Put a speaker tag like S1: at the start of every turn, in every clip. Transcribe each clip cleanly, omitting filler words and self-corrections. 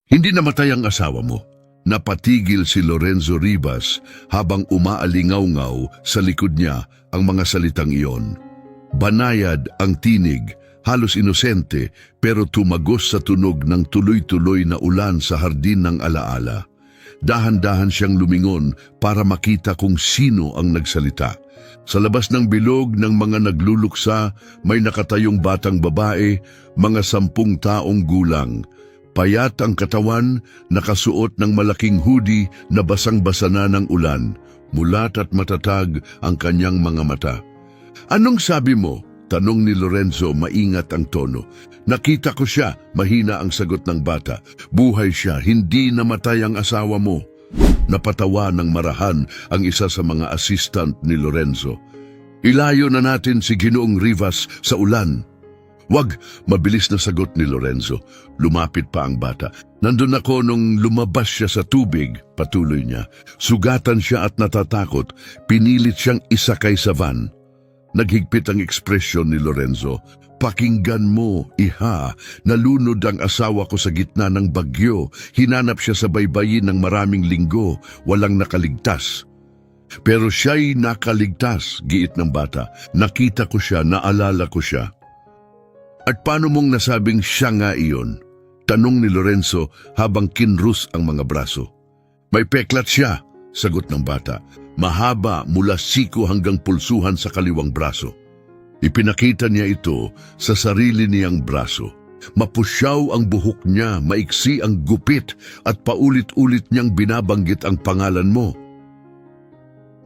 S1: Hindi namatay ang asawa mo. Napatigil si Lorenzo Rivas habang umaalingaw-ngaw sa likod niya ang mga salitang iyon. Banayad ang tinig, halos inosente pero tumagos sa tunog ng tuloy-tuloy na ulan sa hardin ng alaala. Dahan-dahan siyang lumingon para makita kung sino ang nagsalita. Sa labas ng bilog ng mga nagluluksa, may nakatayong batang babae, mga 10 taong gulang. Payat ang katawan, nakasuot ng malaking hoodie na basang-basa na ng ulan. Mulat at matatag ang kanyang mga mata. "Anong sabi mo?" tanong ni Lorenzo, maingat ang tono. "Nakita ko siya," mahina ang sagot ng bata. "Buhay siya, hindi namatay ang asawa mo." Napatawa ng marahan ang isa sa mga assistant ni Lorenzo. "Ilayo na natin si Ginoong Rivas sa ulan." "Wag," mabilis na sagot ni Lorenzo. Lumapit pa ang bata. "Nandun ako nung lumabas siya sa tubig," patuloy niya. "Sugatan siya at natatakot. Pinilit siyang isakay sa van." Naghigpit ang ekspresyon ni Lorenzo. "Pakinggan mo, iha, nalunod ang asawa ko sa gitna ng bagyo. Hinanap siya sa baybayin ng maraming linggo, walang nakaligtas." "Pero siya'y nakaligtas," giit ng bata. "Nakita ko siya, naalala ko siya." "At paano mong nasabing siya nga iyon?" tanong ni Lorenzo habang kinrus ang mga braso. "May peklat siya," sagot ng bata. "Mahaba mula siko hanggang pulsuhan sa kaliwang braso." Ipinakita niya ito sa sarili niyang braso. Mapusyaw ang buhok niya, maiksi ang gupit at paulit-ulit niyang binabanggit ang pangalan mo.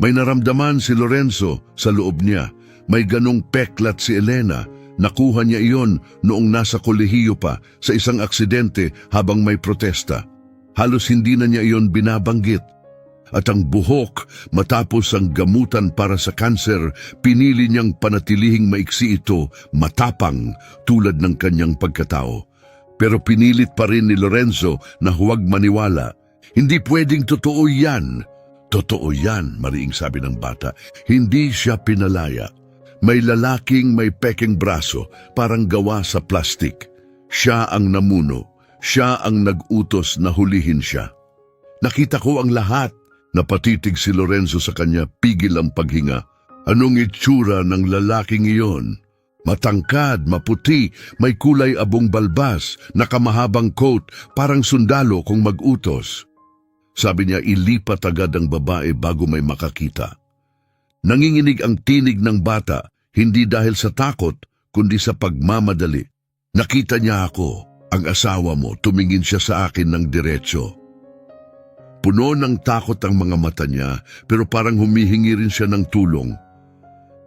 S1: May naramdaman si Lorenzo sa loob niya. May ganong peklat si Elena. Nakuha niya iyon noong nasa kolehiyo pa sa isang aksidente habang may protesta. Halos hindi na niya iyon binabanggit. At ang buhok, matapos ang gamutan para sa kanser, pinili niyang panatilihing maiksi ito, matapang tulad ng kanyang pagkatao. Pero pinilit pa rin ni Lorenzo na huwag maniwala. "Hindi pwedeng totoo yan." "Totoo yan," mariing sabi ng bata. "Hindi siya pinalaya. May lalaking may peking braso, parang gawa sa plastik. Siya ang namuno. Siya ang nag-utos na hulihin siya." "Nakita ko ang lahat." Napatitig si Lorenzo sa kanya, pigil ang paghinga. "Anong itsura ng lalaking iyon?" "Matangkad, maputi, may kulay abong balbas, nakamahabang coat, parang sundalo kung mag-utos." Sabi niya, ilipat agad ang babae bago may makakita. Nanginginig ang tinig ng bata, hindi dahil sa takot, kundi sa pagmamadali. "Nakita niya ako, ang asawa mo," tumingin siya sa akin ng diretso. Puno ng takot ang mga mata niya, pero parang humihingi rin siya ng tulong.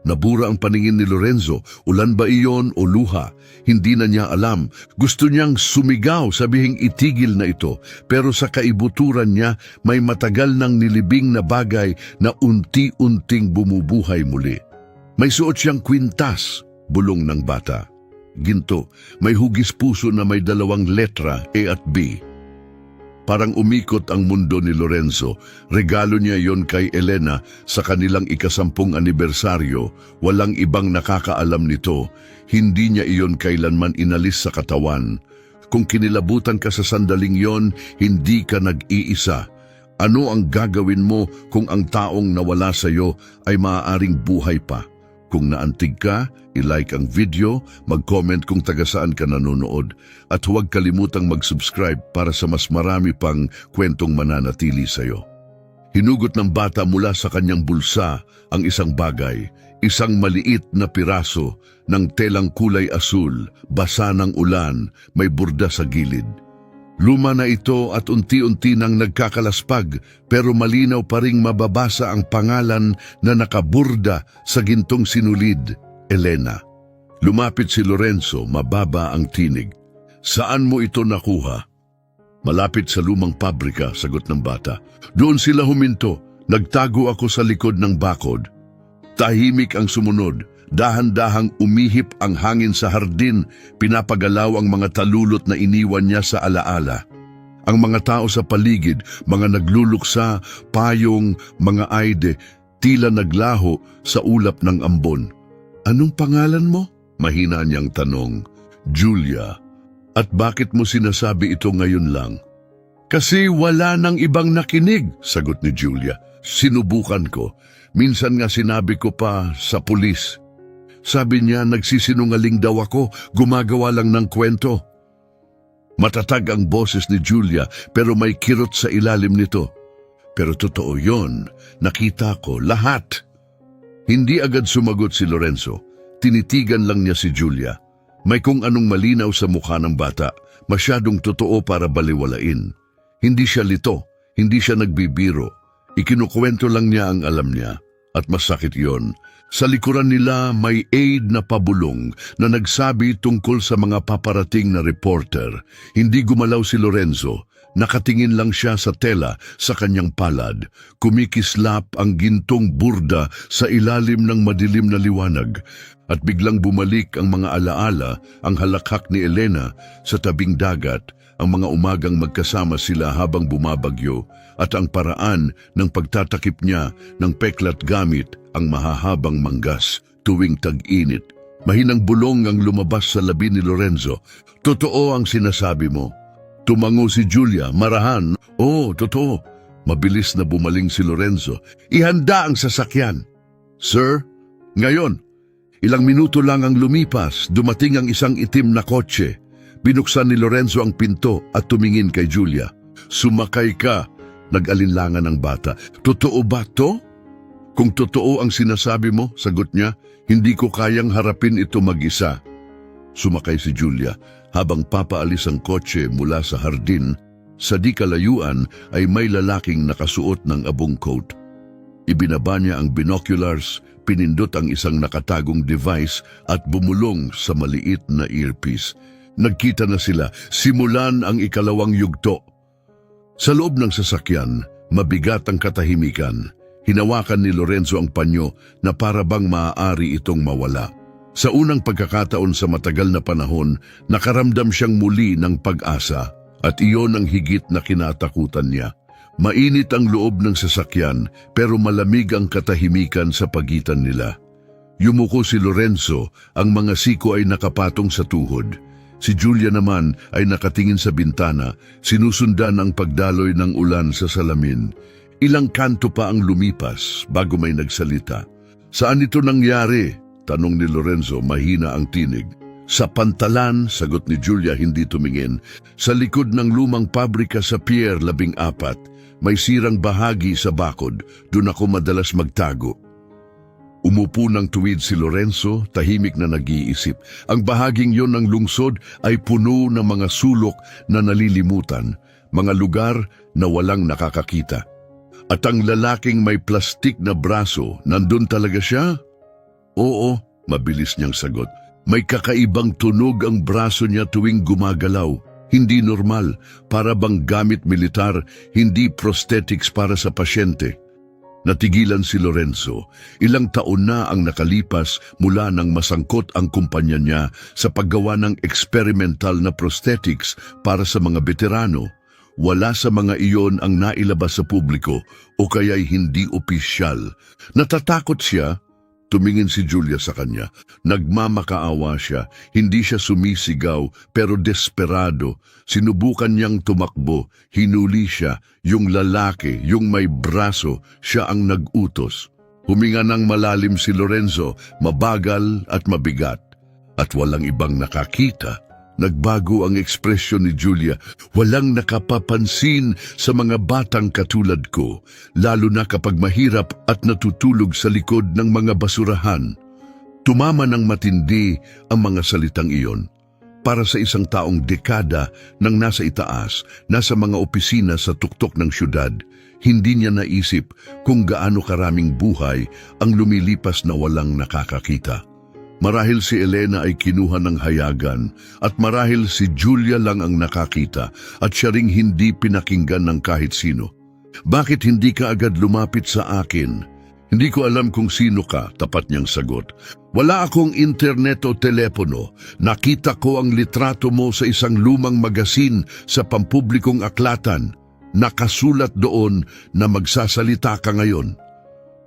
S1: Nabura ang paningin ni Lorenzo. Ulan ba iyon o luha? Hindi na niya alam. Gusto niyang sumigaw, sabihing itigil na ito. Pero sa kaibuturan niya, may matagal nang nilibing na bagay na unti-unting bumubuhay muli. May suot siyang kwintas, bulong ng bata. Ginto, may hugis puso na may 2 letra, A at B. Parang umikot ang mundo ni Lorenzo. Regalo niya yon kay Elena sa kanilang 10 anibersaryo. Walang ibang nakakaalam nito. Hindi niya iyon kailanman inalis sa katawan. Kung kinilabutan ka sa sandaling yon, hindi ka nag-iisa. Ano ang gagawin mo kung ang taong nawala sa iyo ay maaaring buhay pa? Kung naantig ka, i-like ang video, mag-comment kung taga-saan ka nanonood, at huwag kalimutang mag-subscribe para sa mas marami pang kwentong mananatili sa iyo. Hinugot ng bata mula sa kanyang bulsa ang isang bagay, isang maliit na piraso ng telang kulay asul, basa ng ulan, may burda sa gilid. Luma na ito at unti-unti nang nagkakalaspag, pero malinaw pa ring mababasa ang pangalan na nakaburda sa gintong sinulid, Elena. Lumapit si Lorenzo, mababa ang tinig. "Saan mo ito nakuha?" "Malapit sa lumang pabrika," sagot ng bata. "Doon sila huminto. Nagtago ako sa likod ng bakod." Tahimik ang sumunod. Dahan-dahang umihip ang hangin sa hardin, pinapagalaw ang mga talulot na iniwan niya sa alaala. Ang mga tao sa paligid, mga nagluluksa, payong, mga aide, tila naglaho sa ulap ng ambon. "Anong pangalan mo?" mahina niyang tanong. "Julia." "At bakit mo sinasabi ito ngayon lang?" Kasi wala nang ibang nakinig, sagot ni Julia. Sinubukan ko. Minsan nga sinabi ko pa sa pulis. Sabi niya nagsisinungaling daw ako, gumagawa lang ng kwento. Matatag ang boses ni Julia pero may kirot sa ilalim nito. Pero totoo yon, nakita ko lahat. Hindi agad sumagot si Lorenzo. Tinitigan lang niya si Julia. May kung anong malinaw sa mukha ng bata, masyadong totoo para baliwalain. Hindi siya lito, hindi siya nagbibiro. Ikinukwento lang niya ang alam niya. At masakit yon. Sa likuran nila may aide na pabulong na nagsabi tungkol sa mga paparating na reporter. Hindi gumalaw si Lorenzo. Nakatingin lang siya sa tela sa kanyang palad. Kumikislap ang gintong burda sa ilalim ng madilim na liwanag. At biglang bumalik ang mga alaala, ang halakhak ni Elena sa tabing dagat, ang mga umagang magkasama sila habang bumabagyo, at ang paraan ng pagtatakip niya ng peklat gamit ang mahahabang manggas tuwing tag-init. Mahinang bulong ang lumabas sa labi ni Lorenzo. Totoo ang sinasabi mo. Tumango si Julia, marahan. Oo, totoo. Mabilis na bumaling si Lorenzo. Ihanda ang sasakyan. Sir, ngayon. Ilang minuto lang ang lumipas, dumating ang isang itim na kotse. Binuksan ni Lorenzo ang pinto at tumingin kay Julia. Sumakay ka, nag-alinlangan ang bata. Totoo ba to? Kung totoo ang sinasabi mo, sagot niya, hindi ko kayang harapin ito mag-isa. Sumakay si Julia habang papaalis ang kotse mula sa hardin. Sa di kalayuan ay may lalaking nakasuot ng abong coat. Ibinaba niya ang binoculars, pinindot ang isang nakatagong device at bumulong sa maliit na earpiece. Nagkita na sila, simulan ang ikalawang yugto. Sa loob ng sasakyan, mabigat ang katahimikan. Hinawakan ni Lorenzo ang panyo na para bang maaari itong mawala. Sa unang pagkakataon sa matagal na panahon, nakaramdam siyang muli ng pag-asa at iyon ang higit na kinatakutan niya. Mainit ang loob ng sasakyan pero malamig ang katahimikan sa pagitan nila. Yumuko si Lorenzo, ang mga siko ay nakapatong sa tuhod. Si Julia naman ay nakatingin sa bintana, sinusundan ang pagdaloy ng ulan sa salamin. Ilang kanto pa ang lumipas bago may nagsalita. Saan ito nangyari? Tanong ni Lorenzo, mahina ang tinig. Sa pantalan, sagot ni Julia hindi tumingin. Sa likod ng lumang pabrika sa Pier 14, may sirang bahagi sa bakod, doon ako madalas magtago. Umupo ng tuwid si Lorenzo, tahimik na nag-iisip. Ang bahaging yon ng lungsod ay puno ng mga sulok na nalilimutan, mga lugar na walang nakakakita. At ang lalaking may plastik na braso, nandun talaga siya? Oo, mabilis niyang sagot. May kakaibang tunog ang braso niya tuwing gumagalaw. Hindi normal, para bang gamit militar, hindi prosthetics para sa pasyente. Natigilan si Lorenzo. Ilang taon na ang nakalipas mula nang masangkot ang kumpanya niya sa paggawa ng experimental na prosthetics para sa mga veterano. Wala sa mga iyon ang nailabas sa publiko o kaya'y hindi opisyal. Natatakot siya. Tumingin si Julia sa kanya. Nagmamakaawa siya. Hindi siya sumisigaw pero desperado. Sinubukan niyang tumakbo. Hinuli siya. Yung lalaki, yung may braso, siya ang nag-utos. Huminga ng malalim si Lorenzo, mabagal at mabigat. At walang ibang nakakita. Nagbago ang ekspresyon ni Julia. Walang nakapapansin sa mga batang katulad ko, lalo na kapag mahirap at natutulog sa likod ng mga basurahan. Tumama ng matindi ang mga salitang iyon. Para sa isang taong dekada nang nasa itaas, nasa mga opisina sa tuktok ng syudad, hindi niya naisip kung gaano karaming buhay ang lumilipas na walang nakakakita. Marahil si Elena ay kinuha ng hayagan at marahil si Julia lang ang nakakita at siya ring hindi pinakinggan ng kahit sino. Bakit hindi ka agad lumapit sa akin? Hindi ko alam kung sino ka, tapat niyang sagot. Wala akong internet o telepono. Nakita ko ang litrato mo sa isang lumang magasin sa pampublikong aklatan. Nakasulat doon na magsasalita ka ngayon.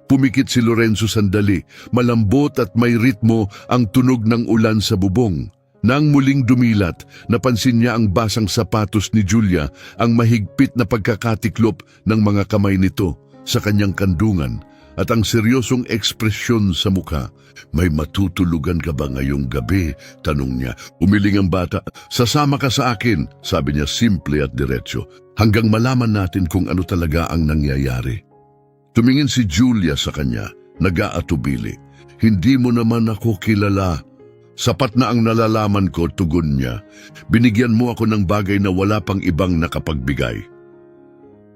S1: Pumikit si Lorenzo sandali. Malambot at may ritmo ang tunog ng ulan sa bubong. Nang muling dumilat, napansin niya ang basang sapatos ni Julia, ang mahigpit na pagkakatiklop ng mga kamay nito sa kanyang kandungan at ang seryosong ekspresyon sa mukha. May matutulugan ka ba ngayong gabi? Tanong niya. Umiling ang bata. Sasama ka sa akin, sabi niya simple at diretso, hanggang malaman natin kung ano talaga ang nangyayari. Tumingin si Julia sa kanya, nag-aatubili. Hindi mo naman ako kilala. Sapat na ang nalalaman ko, tugon niya. Binigyan mo ako ng bagay na wala pang ibang nakapagbigay.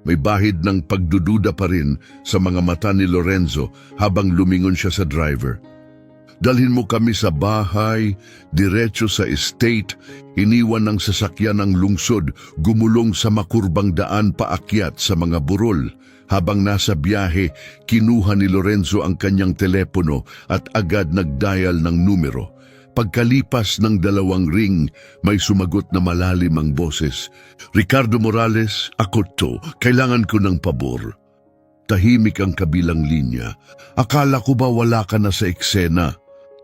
S1: May bahid ng pagdududa pa rin sa mga mata ni Lorenzo habang lumingon siya sa driver. Dalhin mo kami sa bahay, diretso sa estate, iniwan ng sasakyan ng lungsod, gumulong sa makurbang daan paakyat sa mga burol. Habang nasa biyahe, kinuha ni Lorenzo ang kanyang telepono at agad nag-dial ng numero. Pagkalipas ng 2 ring, may sumagot na malalim ang boses. Ricardo Morales, ako to. Kailangan ko ng pabor. Tahimik ang kabilang linya. Akala ko ba wala ka na sa eksena?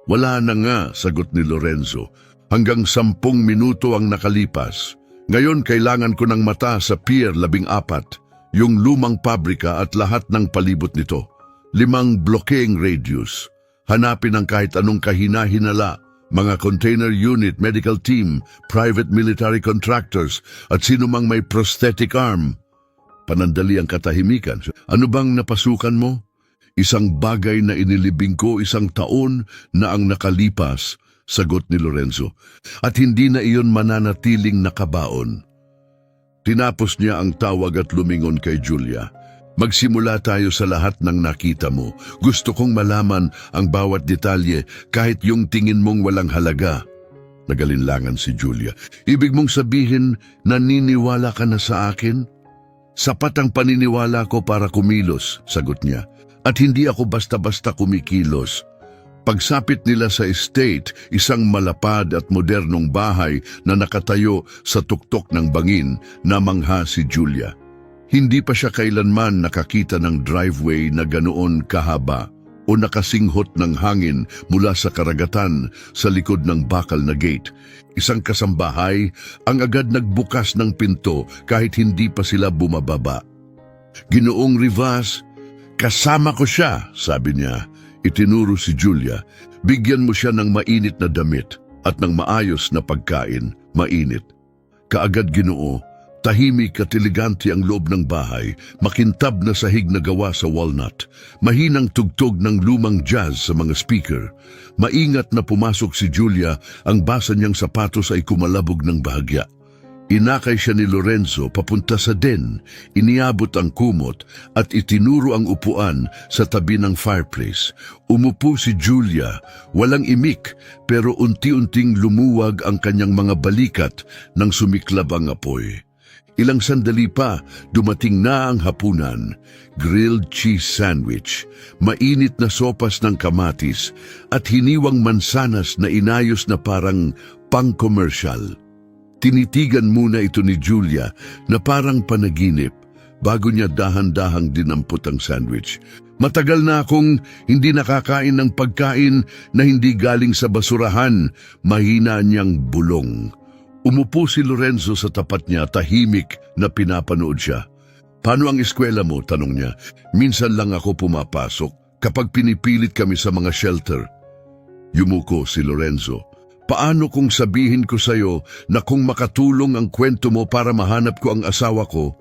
S1: Wala na nga, sagot ni Lorenzo. Hanggang 10 minuto ang nakalipas. Ngayon kailangan ko ng mata sa Pier 14, yung lumang pabrika at lahat ng palibot nito. 5 blockeng radius. Hanapin ang kahit anong kahina-hinala, mga container unit, medical team, private military contractors, at sino mang may prosthetic arm. Panandali ang katahimikan. Ano bang napasukan mo? Isang bagay na inilibing ko 1 taon na ang nakalipas, sagot ni Lorenzo, at hindi na iyon mananatiling nakabaon. Tinapos niya ang tawag at lumingon kay Julia. Magsimula tayo sa lahat ng nakita mo. Gusto kong malaman ang bawat detalye kahit yung tingin mong walang halaga. Nagalinlangan si Julia. Ibig mong sabihin, naniniwala ka na sa akin? Sapat ang paniniwala ko para kumilos, sagot niya. At hindi ako basta-basta kumikilos. Pagsapit nila sa estate, isang malapad at modernong bahay na nakatayo sa tuktok ng bangin, namangha si Julia. Hindi pa siya kailanman nakakita ng driveway na ganoon kahaba o nakasinghot ng hangin mula sa karagatan sa likod ng bakal na gate. Isang kasambahay ang agad nagbukas ng pinto kahit hindi pa sila bumababa. Ginoong Rivas, kasama ko siya, sabi niya. Itinuro si Julia. Bigyan mo siya ng mainit na damit at ng maayos na pagkain, mainit. Kaagad Ginoo. Tahimik at elegante ang loob ng bahay, makintab na sahig na gawa sa walnut, mahinang tugtog ng lumang jazz sa mga speaker. Maingat na pumasok si Julia, ang basa niyang sapatos ay kumalabog ng bahagya. Inakay siya ni Lorenzo papunta sa den, iniabot ang kumot at itinuro ang upuan sa tabi ng fireplace. Umupo si Julia, walang imik pero unti-unting lumuwag ang kanyang mga balikat nang sumiklab ang apoy. Ilang sandali pa, dumating na ang hapunan. Grilled cheese sandwich, mainit na sopas ng kamatis at hiniwang mansanas na inayos na parang pang-commercial. Tinitigan muna ito ni Julia na parang panaginip bago niya dahan-dahang dinampot ang sandwich. Matagal na akong hindi nakakain ng pagkain na hindi galing sa basurahan, mahina niyang bulong. Umupo si Lorenzo sa tapat niya, tahimik na pinapanood siya. Paano ang eskwela mo? Tanong niya. Minsan lang ako pumapasok kapag pinipilit kami sa mga shelter. Yumuko si Lorenzo. Paano kung sabihin ko sa'yo na kung makatulong ang kwento mo para mahanap ko ang asawa ko,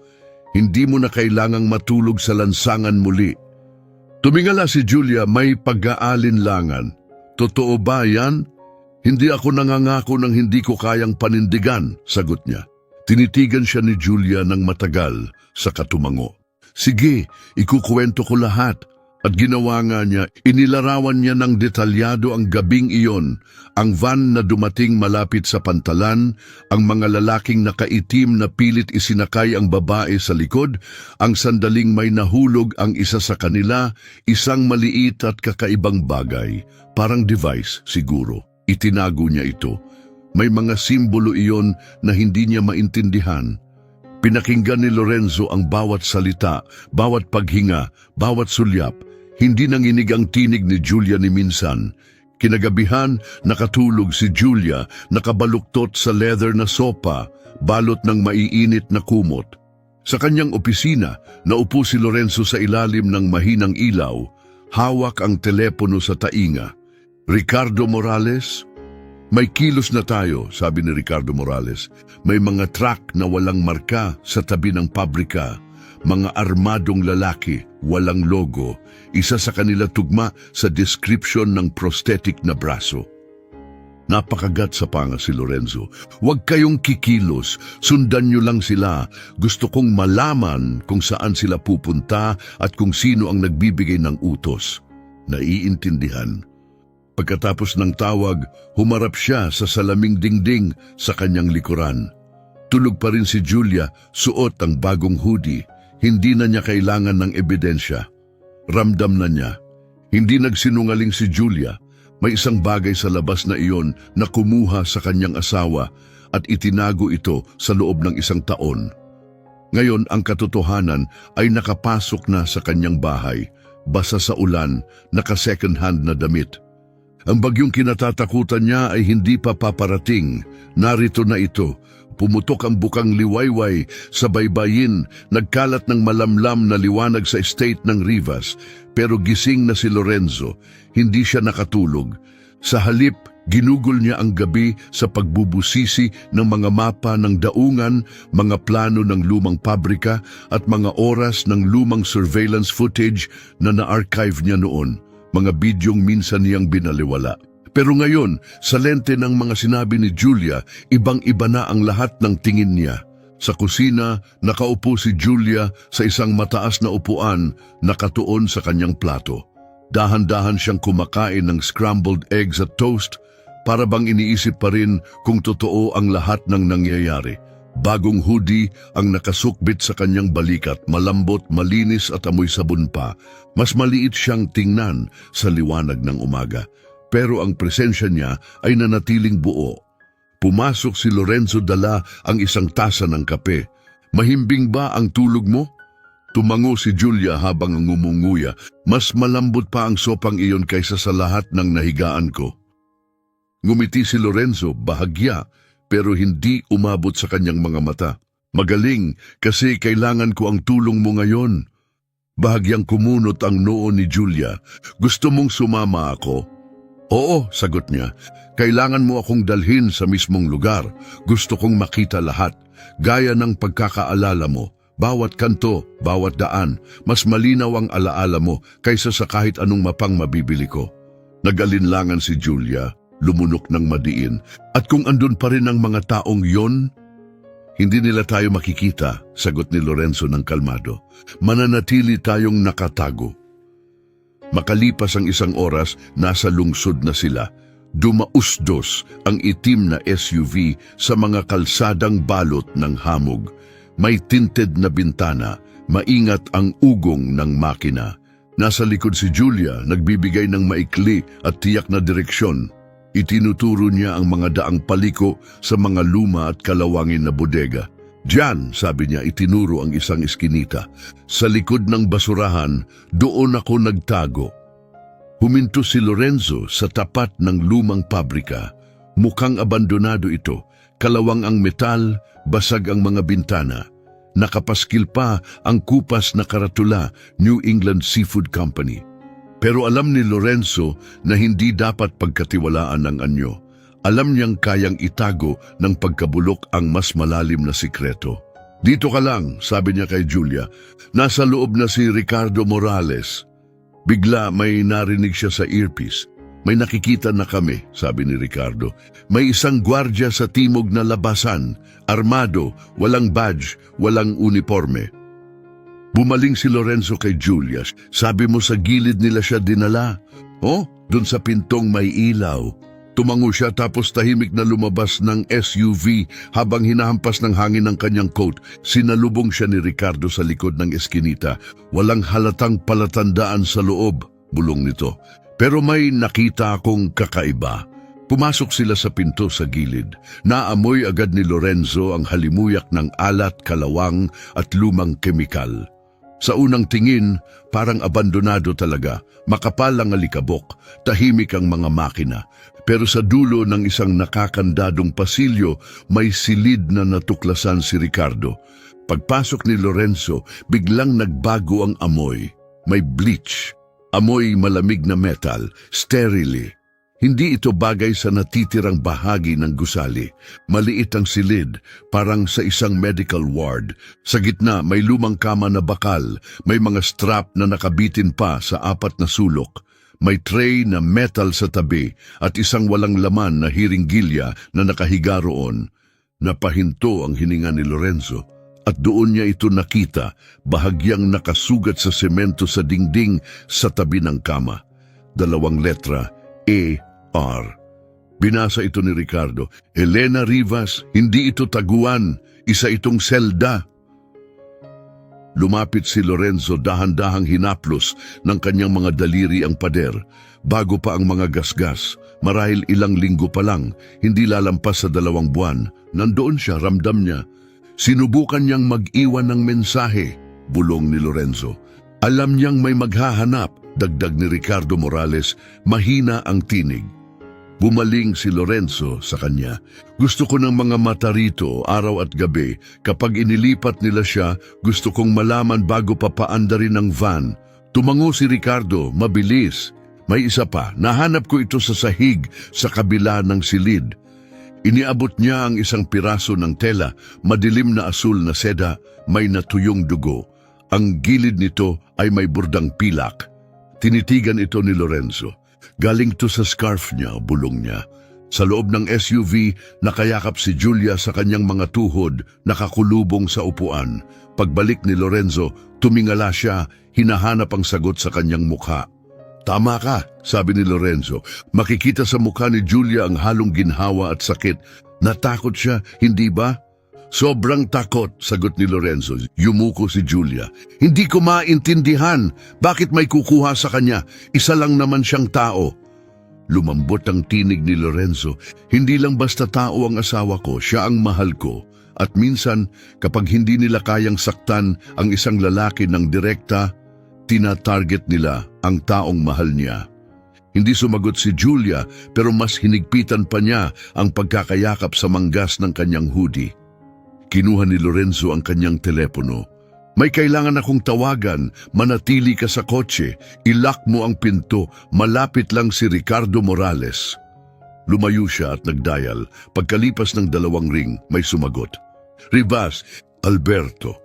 S1: hindi mo na kailangang matulog sa lansangan muli? Tumingala si Julia, may pag-aalinlangan. Totoo ba yan? Hindi ako nangangako ng hindi ko kayang panindigan, sagot niya. Tinitigan siya ni Julia ng matagal sa katumango. Sige, ikukwento ko lahat. At ginawa nga niya, inilarawan niya ng detalyado ang gabing iyon, ang van na dumating malapit sa pantalan, ang mga lalaking nakaitim na pilit isinakay ang babae sa likod, ang sandaling may nahulog ang isa sa kanila, isang maliit at kakaibang bagay, parang device siguro. Itinago niya ito. May mga simbolo iyon na hindi niya maintindihan. Pinakinggan ni Lorenzo ang bawat salita, bawat paghinga, bawat sulyap. Hindi nanginig ang tinig ni Julia ni minsan. Kinagabihan, nakatulog si Julia, nakabaluktot sa leather na sopa, balot ng maiinit na kumot. Sa kanyang opisina, naupo si Lorenzo sa ilalim ng mahinang ilaw, hawak ang telepono sa tainga. Ricardo Morales? May kilos na tayo, sabi ni Ricardo Morales. May mga truck na walang marka sa tabi ng pabrika. Mga armadong lalaki, walang logo. Isa sa kanila tugma sa description ng prosthetic na braso. Napakagat sa panga si Lorenzo. Huwag kayong kikilos, sundan nyo lang sila. Gusto kong malaman kung saan sila pupunta at kung sino ang nagbibigay ng utos. Naiintindihan. Pagkatapos ng tawag, humarap siya sa salaming dingding sa kanyang likuran. Tulog pa rin si Julia, suot ang bagong hoodie. Hindi na niya kailangan ng ebidensya. Ramdam na niya. Hindi nagsinungaling si Julia. May isang bagay sa labas na iyon na kumuha sa kanyang asawa at itinago ito sa loob ng 1 taon. Ngayon ang katotohanan ay nakapasok na sa kanyang bahay, basa sa ulan, naka-second hand na damit. Ang bagyong kinatatakutan niya ay hindi pa paparating. Narito na ito. Pumutok ang bukang liwayway sa baybayin, nagkalat ng malamlam na liwanag sa estate ng Rivas, pero gising na si Lorenzo, hindi siya nakatulog. Sa halip, ginugol niya ang gabi sa pagbubusisi ng mga mapa ng daungan, mga plano ng lumang pabrika at mga oras ng lumang surveillance footage na na-archive niya noon, mga bidyong minsan niyang binaliwala. Pero ngayon, sa lente ng mga sinabi ni Julia, ibang-iba na ang lahat ng tingin niya. Sa kusina, nakaupo si Julia sa isang mataas na upuan, nakatuon sa kanyang plato. Dahan-dahan siyang kumakain ng scrambled eggs at toast, para bang iniisip pa rin kung totoo ang lahat ng nangyayari. Bagong hoodie ang nakasukbit sa kanyang balikat, malambot, malinis at amoy sabon pa. Mas maliit siyang tingnan sa liwanag ng umaga. Pero ang presensya niya ay nanatiling buo. Pumasok si Lorenzo, dala ang isang tasa ng kape. Mahimbing ba ang tulog mo? Tumango si Julia habang ngumunguya. Mas malambot pa ang sopang iyon kaysa sa lahat ng nahigaan ko. Ngumiti si Lorenzo, bahagya, pero hindi umabot sa kanyang mga mata. Magaling, kasi kailangan ko ang tulong mo ngayon. Bahagyang kumunot ang noo ni Julia. Gusto mong sumama ako? Oo, sagot niya. Kailangan mo akong dalhin sa mismong lugar. Gusto kong makita lahat. Gaya ng pagkakaalala mo. Bawat kanto, bawat daan. Mas malinaw ang alaala mo kaysa sa kahit anong mapang mabibili ko. Nag-alinlangan si Julia, lumunok ng madiin. At kung andun pa rin ang mga taong yon, hindi nila tayo makikita, sagot ni Lorenzo ng kalmado. Mananatili tayong nakatago. Makalipas ang 1 oras, nasa lungsod na sila. Dumausdos ang itim na SUV sa mga kalsadang balot ng hamog. May tinted na bintana, maingat ang ugong ng makina. Nasa likod si Julia, nagbibigay ng maikli at tiyak na direksyon. Itinuturo niya ang mga daang paliko sa mga luma at kalawangin na bodega. Diyan, sabi niya, itinuro ang isang iskinita. Sa likod ng basurahan, doon ako nagtago. Huminto si Lorenzo sa tapat ng lumang pabrika. Mukhang abandonado ito. Kalawang ang metal, basag ang mga bintana. Nakapaskil pa ang kupas na karatula, New England Seafood Company. Pero alam ni Lorenzo na hindi dapat pagkatiwalaan ng anyo. Alam niyang kayang itago ng pagkabulok ang mas malalim na sikreto. Dito ka lang, sabi niya kay Julia. Nasa loob na si Ricardo Morales. Bigla may narinig siya sa earpiece. May nakikita na kami, sabi ni Ricardo. May isang gwardya sa timog na labasan, armado, walang badge, walang uniforme. Bumaling si Lorenzo kay Julia. Sabi mo sa gilid nila siya dinala. Oh, dun sa pintong may ilaw. Tumango siya tapos tahimik na lumabas ng SUV habang hinahampas ng hangin ng kanyang coat. Sinalubong siya ni Ricardo sa likod ng eskinita. Walang halatang palatandaan sa loob, bulong nito. Pero may nakita akong kakaiba. Pumasok sila sa pinto sa gilid. Naamoy agad ni Lorenzo ang halimuyak ng alat, kalawang at lumang kemikal. Sa unang tingin, parang abandonado talaga, makapal ang alikabok, tahimik ang mga makina. Pero sa dulo ng isang nakakandadong pasilyo, may silid na natuklasan si Ricardo. Pagpasok ni Lorenzo, biglang nagbago ang amoy. May bleach, amoy malamig na metal, sterile. Hindi ito bagay sa natitirang bahagi ng gusali. Maliit ang silid, parang sa isang medical ward. Sa gitna may lumang kama na bakal, may mga strap na nakabitin pa sa 4 na sulok. May tray na metal sa tabi at isang walang laman na hiringgilya na nakahiga roon. Napahinto ang hininga ni Lorenzo at doon niya ito nakita, bahagyang nakasugat sa semento sa dingding sa tabi ng kama. 2 letra, A.R. Binasa ito ni Ricardo. Elena Rivas, hindi ito taguan, isa itong selda. Lumapit si Lorenzo, dahan-dahang hinaplos ng kanyang mga daliri ang pader. Bago pa ang mga gasgas, marahil ilang linggo pa lang, hindi lalampas sa 2 buwan, nandoon siya, ramdam niya. Sinubukan niyang mag-iwan ng mensahe, bulong ni Lorenzo. Alam niyang may maghahanap, dagdag ni Ricardo Morales, mahina ang tinig. Bumaling si Lorenzo sa kanya. Gusto ko ng mga mata rito, araw at gabi. Kapag inilipat nila siya, gusto kong malaman bago papaandarin ng van. Tumango si Ricardo, mabilis. May isa pa, nahanap ko ito sa sahig sa kabila ng silid. Iniabot niya ang isang piraso ng tela, madilim na asul na seda, may natuyong dugo. Ang gilid nito ay may burdang pilak. Tinitigan ito ni Lorenzo. Galing to sa scarf niya, bulong niya. Sa loob ng SUV, nakayakap si Julia sa kanyang mga tuhod, nakakulubong sa upuan. Pagbalik ni Lorenzo, tumingala siya, hinahanap ang sagot sa kanyang mukha. Tama ka, sabi ni Lorenzo. Makikita sa mukha ni Julia ang halong ginhawa at sakit. Natakot siya, hindi ba? Sobrang takot, sagot ni Lorenzo. Yumuko si Julia. Hindi ko maintindihan. Bakit may kukuha sa kanya? Isa lang naman siyang tao. Lumambot ang tinig ni Lorenzo. Hindi lang basta tao ang asawa ko, siya ang mahal ko. At minsan, kapag hindi nila kayang saktan ang isang lalaki ng direkta, tina-target nila ang taong mahal niya. Hindi sumagot si Julia, pero mas hinigpitan pa niya ang pagkakayakap sa manggas ng kanyang hoodie. Kinuha ni Lorenzo ang kanyang telepono. May kailangan akong tawagan, manatili ka sa kotse, ilock mo ang pinto, malapit lang si Ricardo Morales. Lumayo siya at nagdial. Pagkalipas ng 2 ring, may sumagot. Rivas, Alberto.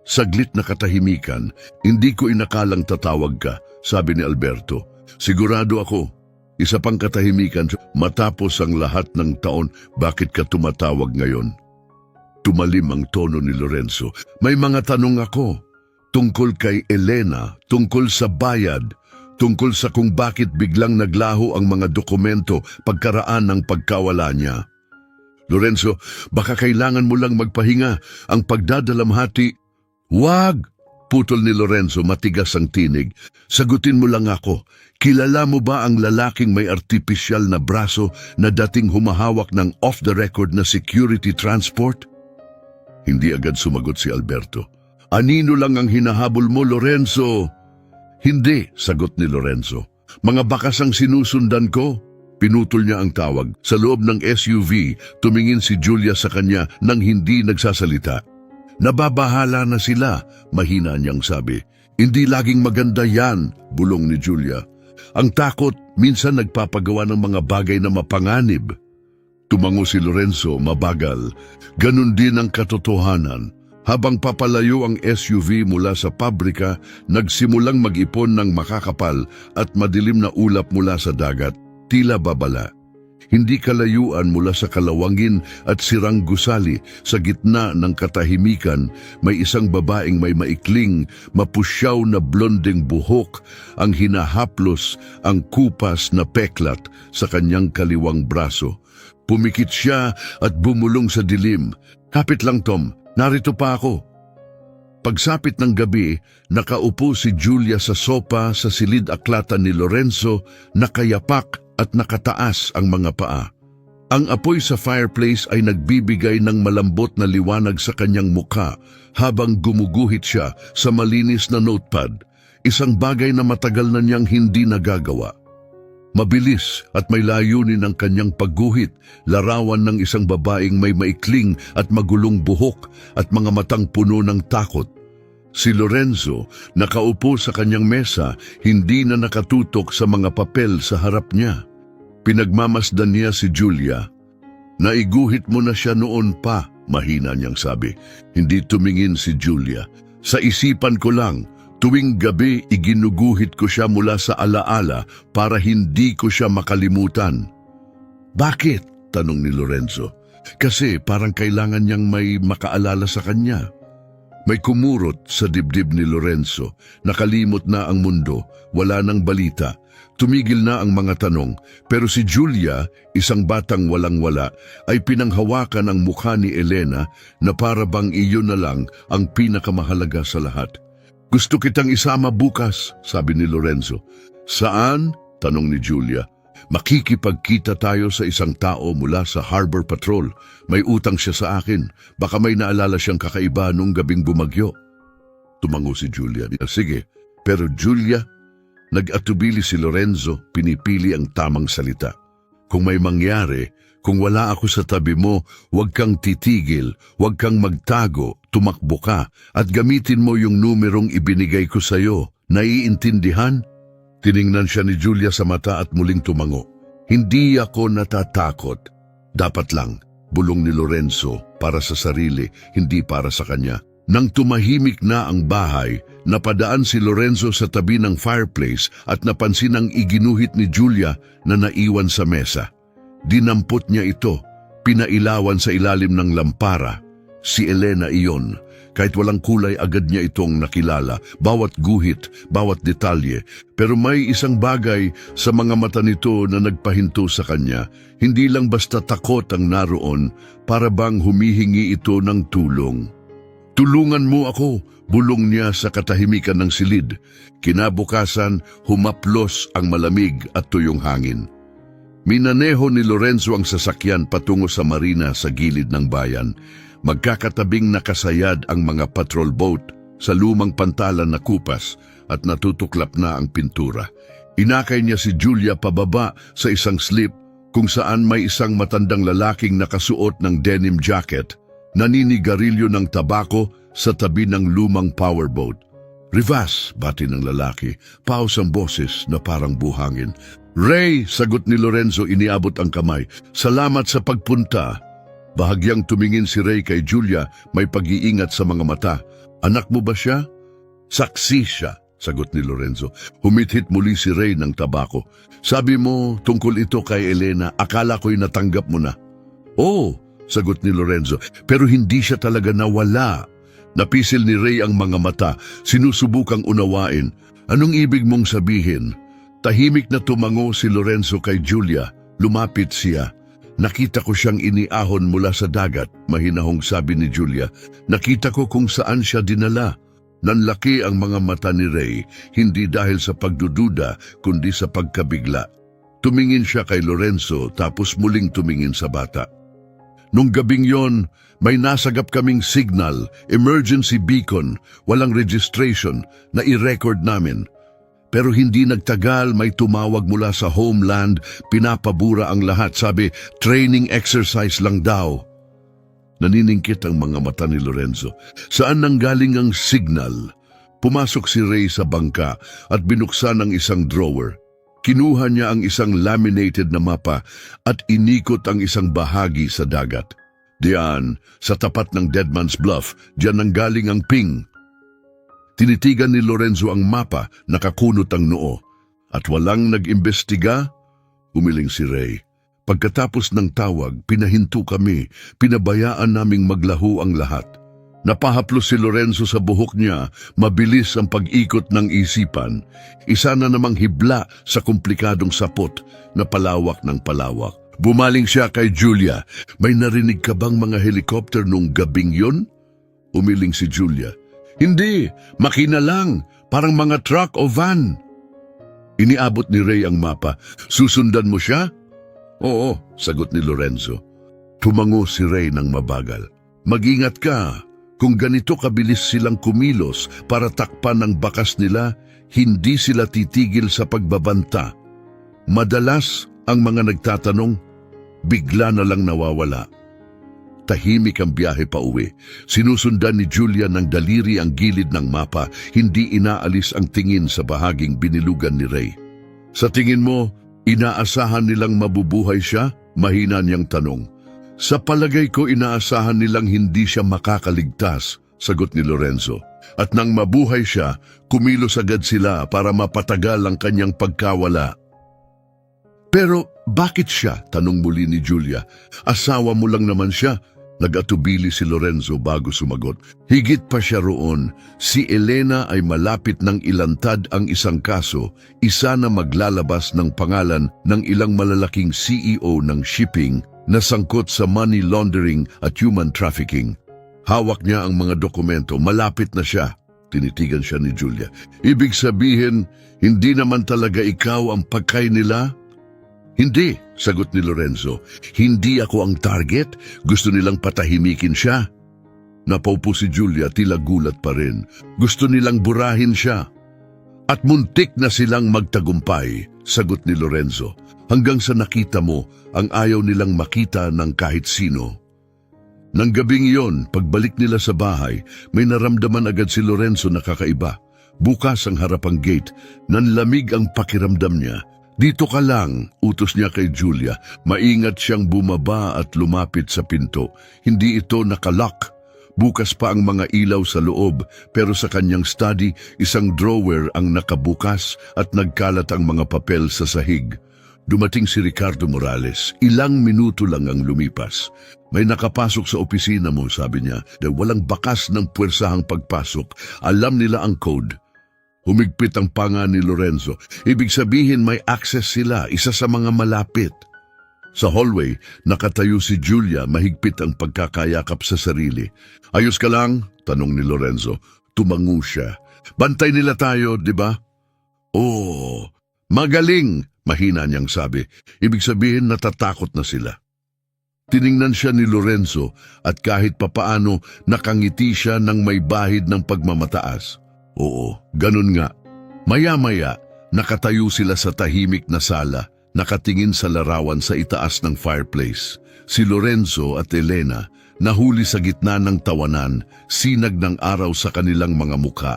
S1: Saglit na katahimikan, hindi ko inakalang tatawag ka, sabi ni Alberto. Sigurado ako, isa pang katahimikan, matapos ang lahat ng taon, bakit ka tumatawag ngayon? Tumalim ang tono ni Lorenzo. May mga tanong ako. Tungkol kay Elena, tungkol sa bayad, tungkol sa kung bakit biglang naglaho ang mga dokumento pagkaraan ng pagkawala niya. Lorenzo, baka kailangan mo lang magpahinga. Ang pagdadalamhati. Wag! Putol ni Lorenzo, matigas ang tinig. Sagutin mo lang ako. Kilala mo ba ang lalaking may artipisyal na braso na dating humahawak ng off-the-record na security transport? Hindi agad sumagot si Alberto. Anino lang ang hinahabol mo, Lorenzo? Hindi, sagot ni Lorenzo. Mga bakas ang sinusundan ko. Pinutol niya ang tawag. Sa loob ng SUV, tumingin si Julia sa kanya nang hindi nagsasalita. Nababahala na sila, mahina niyang sabi. Hindi laging maganda yan, bulong ni Julia. Ang takot, minsan nagpapagawa ng mga bagay na mapanganib. Tumango si Lorenzo, mabagal. Ganon din ang katotohanan. Habang papalayo ang SUV mula sa pabrika, nagsimulang mag-ipon ng makakapal at madilim na ulap mula sa dagat, tila babala. Hindi kalayuan mula sa kalawangin at sirang gusali, sa gitna ng katahimikan, may isang babaeng may maikling, mapusyaw na blondeng buhok, ang hinahaplos ang kupas na peklat sa kanyang kaliwang braso. Pumikit siya at bumulong sa dilim. Kapit lang, Tom, narito pa ako. Pagsapit ng gabi, nakaupo si Julia sa sopa sa silid aklatan ni Lorenzo, nakayapak at nakataas ang mga paa. Ang apoy sa fireplace ay nagbibigay ng malambot na liwanag sa kanyang mukha habang gumuguhit siya sa malinis na notepad, isang bagay na matagal na niyang hindi nagagawa. Mabilis at may layunin ang kanyang pagguhit, larawan ng isang babaeng may maikling at magulong buhok at mga matang puno ng takot. Si Lorenzo, nakaupo sa kanyang mesa, hindi na nakatutok sa mga papel sa harap niya. Pinagmamasdan niya si Julia. Naiguhit mo na siya noon pa, mahina niyang sabi. Hindi tumingin si Julia. Sa isipan ko lang, tuwing gabi iginuguhit ko siya mula sa alaala para hindi ko siya makalimutan. Bakit? Tanong ni Lorenzo. Kasi parang kailangan niyang may makaalala sa kanya. May kumurot sa dibdib ni Lorenzo. Nakalimot na ang mundo, wala nang balita. Tumigil na ang mga tanong, pero si Julia, isang batang walang-wala, ay pinanghawakan ang mukha ni Elena na para bang iyon na lang ang pinakamahalaga sa lahat. Gusto kitang isama bukas, sabi ni Lorenzo. Saan? Tanong ni Julia. Makikipagkita tayo sa isang tao mula sa Harbor Patrol. May utang siya sa akin. Baka may naalala siyang kakaiba nung gabing bumagyo. Tumango si Julia. Sige, pero Julia, nag-atubili si Lorenzo, pinipili ang tamang salita. Kung may mangyari, kung wala ako sa tabi mo, huwag kang titigil, huwag kang magtago, tumakbo ka, at gamitin mo yung numerong ibinigay ko sa'yo. Naiintindihan? Tiningnan siya ni Julia sa mata at muling tumango. Hindi ako natatakot. Dapat lang, bulong ni Lorenzo para sa sarili, hindi para sa kanya. Nang tumahimik na ang bahay, napadaan si Lorenzo sa tabi ng fireplace at napansin ang iginuhit ni Julia na naiwan sa mesa. Dinampot niya ito, pinailawan sa ilalim ng lampara. Si Elena iyon. Kahit walang kulay, agad niya itong nakilala, bawat guhit, bawat detalye. Pero may isang bagay sa mga mata nito na nagpahinto sa kanya. Hindi lang basta takot ang naroon, para bang humihingi ito ng tulong. Tulungan mo ako, bulong niya sa katahimikan ng silid. Kinabukasan, humaplos ang malamig at tuyong hangin. Minaneho ni Lorenzo ang sasakyan patungo sa marina sa gilid ng bayan. Magkakatabing nakasayad ang mga patrol boat sa lumang pantalan na kupas at natutuklap na ang pintura. Inakay niya si Julia pababa sa isang slip kung saan may isang matandang lalaking nakasuot ng denim jacket, naninigarilyo ng tabako sa tabi ng lumang powerboat. Rivas, bati ng lalaki, paus ang boses na parang buhangin. Ray, sagot ni Lorenzo, iniabot ang kamay. Salamat sa pagpunta. Bahagyang tumingin si Ray kay Julia, may pag-iingat sa mga mata. Anak mo ba siya? Saksi siya, sagot ni Lorenzo. Humithit muli si Ray ng tabako. Sabi mo, tungkol ito kay Elena, akala ko'y natanggap mo na. Oh, sagot ni Lorenzo, pero hindi siya talaga nawala. Napisil ni Ray ang mga mata, sinusubukang unawain. Anong ibig mong sabihin? Tahimik na tumango si Lorenzo kay Julia. Lumapit siya. Nakita ko siyang iniahon mula sa dagat, mahinahong sabi ni Julia. Nakita ko kung saan siya dinala. Nanlaki ang mga mata ni Ray, hindi dahil sa pagdududa, kundi sa pagkabigla. Tumingin siya kay Lorenzo, tapos muling tumingin sa bata. Nung gabing yon, may nasagap kaming signal, emergency beacon, walang registration, na i-record namin. Pero hindi nagtagal, may tumawag mula sa homeland, pinapabura ang lahat. Sabi, training exercise lang daw. Naniningkit ang mga mata ni Lorenzo. Saan nanggaling ang signal? Pumasok si Ray sa bangka at binuksan ang isang drawer. Kinuha niya ang isang laminated na mapa at inikot ang isang bahagi sa dagat. Diyan, sa tapat ng Deadman's Bluff, diyan nanggaling ang ping. Tinitigan ni Lorenzo ang mapa, nakakunot ang noo. At walang nag-imbestiga? Umiling si Ray. Pagkatapos ng tawag, pinahinto kami, pinabayaan naming maglaho ang lahat. Napahaplos si Lorenzo sa buhok niya, mabilis ang pag-ikot ng isipan. Isa na namang hibla sa komplikadong sapot na palawak ng palawak. Bumaling siya kay Julia. May narinig ka bang mga helicopter nung gabing yon? Umiling si Julia. Hindi, makina lang, parang mga truck o van. Iniabot ni Ray ang mapa. Susundan mo siya? Oo, sagot ni Lorenzo. Tumango si Ray ng mabagal. Mag-ingat ka. Kung ganito kabilis silang kumilos para takpan ang bakas nila, hindi sila titigil sa pagbabanta. Madalas ang mga nagtatanong, bigla na lang nawawala. Tahimik ang biyahe pa uwi. Sinusundan ni Julia ng daliri ang gilid ng mapa, hindi inaalis ang tingin sa bahaging binilugan ni Ray. Sa tingin mo, inaasahan nilang mabubuhay siya? Mahina niyang tanong. Sa palagay ko, inaasahan nilang hindi siya makakaligtas, sagot ni Lorenzo. At nang mabuhay siya, kumilos agad sila para mapatagal ang kanyang pagkawala. Pero bakit siya? Tanong muli ni Julia. Asawa mo lang naman siya. Nag-atubili si Lorenzo bago sumagot. Higit pa siya roon, si Elena ay malapit ng ilantad ang isang kaso, isa na maglalabas ng pangalan ng ilang malalaking CEO ng shipping na sangkot sa money laundering at human trafficking. Hawak niya ang mga dokumento, malapit na siya. Tinitigan siya ni Julia. Ibig sabihin, hindi naman talaga ikaw ang pagkay nila? Hindi, sagot ni Lorenzo. Hindi ako ang target. Gusto nilang patahimikin siya. Napaupo si Julia, tila gulat pa rin. Gusto nilang burahin siya. At muntik na silang magtagumpay, sagot ni Lorenzo. Hanggang sa nakita mo ang ayaw nilang makita ng kahit sino. Nang gabing iyon, pagbalik nila sa bahay, may naramdaman agad si Lorenzo na kakaiba. Bukas ang harapang gate, nanlamig ang pakiramdam niya. Dito ka lang, utos niya kay Julia. Maingat siyang bumaba at lumapit sa pinto. Hindi ito nakalock. Bukas pa ang mga ilaw sa loob, pero sa kanyang study, isang drawer ang nakabukas at nagkalat ang mga papel sa sahig. Dumating si Ricardo Morales. Ilang minuto lang ang lumipas. May nakapasok sa opisina mo, sabi niya, dahil walang bakas ng puwersahang pagpasok. Alam nila ang code. Humigpit ang panga ni Lorenzo. Ibig sabihin may access sila, isa sa mga malapit. Sa hallway, nakatayo si Julia, mahigpit ang pagkakayakap sa sarili. Ayos ka lang? Tanong ni Lorenzo. Tumango siya. Bantay nila tayo, di ba? Oh, magaling, mahina niyang sabi. Ibig sabihin natatakot na sila. Tiningnan siya ni Lorenzo at kahit papaano nakangiti siya ng may bahid ng pagmamataas. Oo, ganun nga. Maya-maya, nakatayo sila sa tahimik na sala, nakatingin sa larawan sa itaas ng fireplace. Si Lorenzo at Elena, nahuli sa gitna ng tawanan, sinag ng araw sa kanilang mga mukha.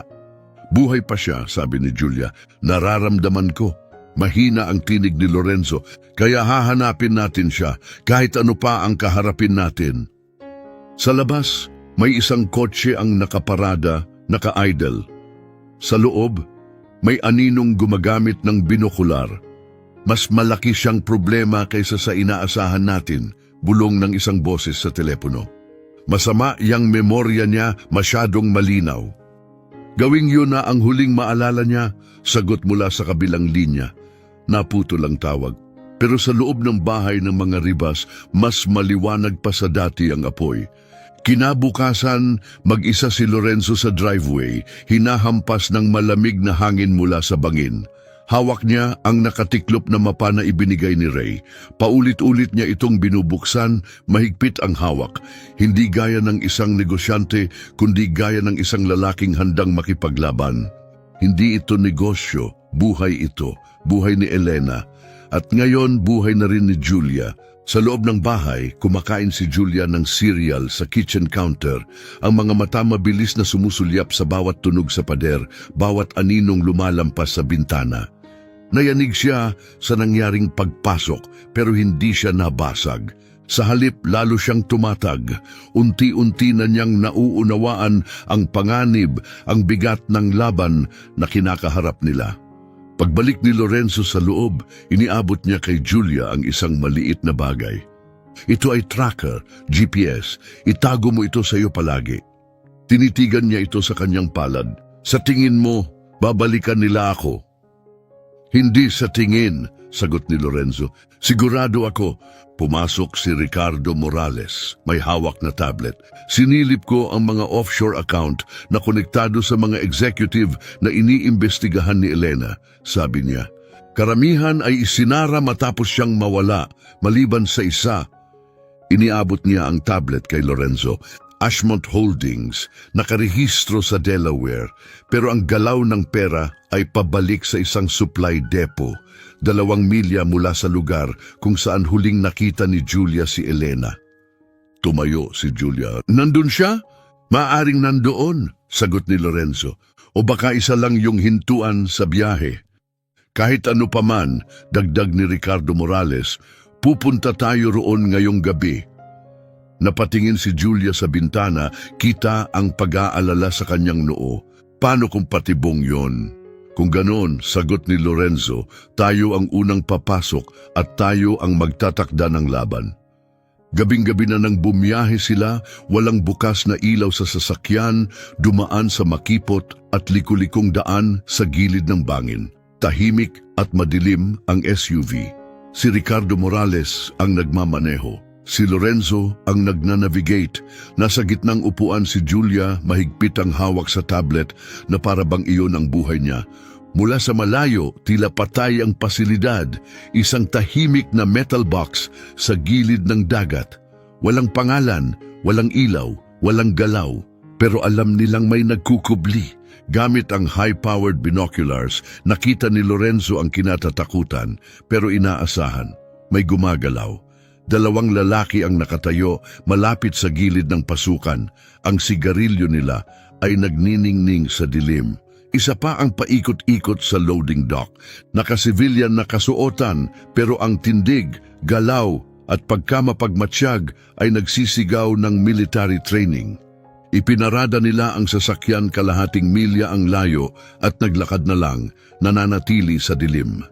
S1: Buhay pa siya, sabi ni Julia. Nararamdaman ko. Mahina ang tinig ni Lorenzo, kaya hahanapin natin siya, kahit ano pa ang kaharapin natin. Sa labas, may isang kotse ang nakaparada, naka-idle. Sa loob, may aninong gumagamit ng binokular. Mas malaki siyang problema kaysa sa inaasahan natin, bulong ng isang boses sa telepono. Masama yang memorya niya, masyadong malinaw. Gawing yun na ang huling maalala niya, sagot mula sa kabilang linya. Naputo lang tawag. Pero sa loob ng bahay ng mga ribas, mas maliwanag pa sa dati ang apoy. Kinabukasan, mag-isa si Lorenzo sa driveway, hinahampas ng malamig na hangin mula sa bangin. Hawak niya ang nakatiklop na mapa na ibinigay ni Ray. Paulit-ulit niya itong binubuksan, mahigpit ang hawak. Hindi gaya ng isang negosyante, kundi gaya ng isang lalaking handang makipaglaban. Hindi ito negosyo, buhay ito, buhay ni Elena. At ngayon, buhay na rin ni Julia. Sa loob ng bahay, kumakain si Julia ng cereal sa kitchen counter. Ang mga mata mabilis na sumusulyap sa bawat tunog sa pader, bawat aninong lumalampas sa bintana. Nayanig siya sa nangyaring pagpasok, pero hindi siya nabasag. Sa halip, lalo siyang tumatag. Unti-unti na niyang nauunawaan ang panganib, ang bigat ng laban na kinakaharap nila. Pagbalik ni Lorenzo sa loob, iniabot niya kay Julia ang isang maliit na bagay. Ito ay tracker, GPS. Itago mo ito sa iyo palagi. Tinitigan niya ito sa kanyang palad. Sa tingin mo, babalikan nila ako. Hindi sa tingin, sagot ni Lorenzo. Sigurado ako. Pumasok si Ricardo Morales, may hawak na tablet. Sinilip ko ang mga offshore account na konektado sa mga executive na iniimbestigahan ni Elena. Sabi niya, Karamihan ay isinara matapos siyang mawala, maliban sa isa. Iniabot niya ang tablet kay Lorenzo. Ashmont Holdings, nakarehistro sa Delaware, pero ang galaw ng pera ay pabalik sa isang supply depot, 2 milya mula sa lugar kung saan huling nakita ni Julia si Elena. Tumayo si Julia. Nandun siya? Maaring nandoon, sagot ni Lorenzo. O baka isa lang yung hintuan sa biyahe. Kahit ano paman, dagdag ni Ricardo Morales, pupunta tayo roon ngayong gabi. Napatingin si Julia sa bintana, kita ang pag-aalala sa kanyang noo. Paano kung patibong yon? Kung ganon, sagot ni Lorenzo, tayo ang unang papasok at tayo ang magtatakda ng laban. Gabing-gabi na nang bumiyahe sila, walang bukas na ilaw sa sasakyan, dumaan sa makipot at likulikong daan sa gilid ng bangin. Tahimik at madilim ang SUV. Si Ricardo Morales ang nagmamaneho. Si Lorenzo ang nagnanavigate. Nasa gitnang upuan si Julia, mahigpit ang hawak sa tablet na para bang iyon ang buhay niya. Mula sa malayo, tila patay ang pasilidad, isang tahimik na metal box sa gilid ng dagat. Walang pangalan, walang ilaw, walang galaw, pero alam nilang may nagkukubli. Gamit ang high-powered binoculars, nakita ni Lorenzo ang kinatatakutan, pero inaasahan, may gumagalaw. 2 lalaki ang nakatayo malapit sa gilid ng pasukan. Ang sigarilyo nila ay nagniningning sa dilim. Isa pa ang paikot-ikot sa loading dock. Naka-civilian na kasuotan pero ang tindig, galaw at pagkamapagmatsyag ay nagsisigaw ng military training. Ipinarada nila ang sasakyan kalahating milya ang layo at naglakad na lang, nananatili sa dilim.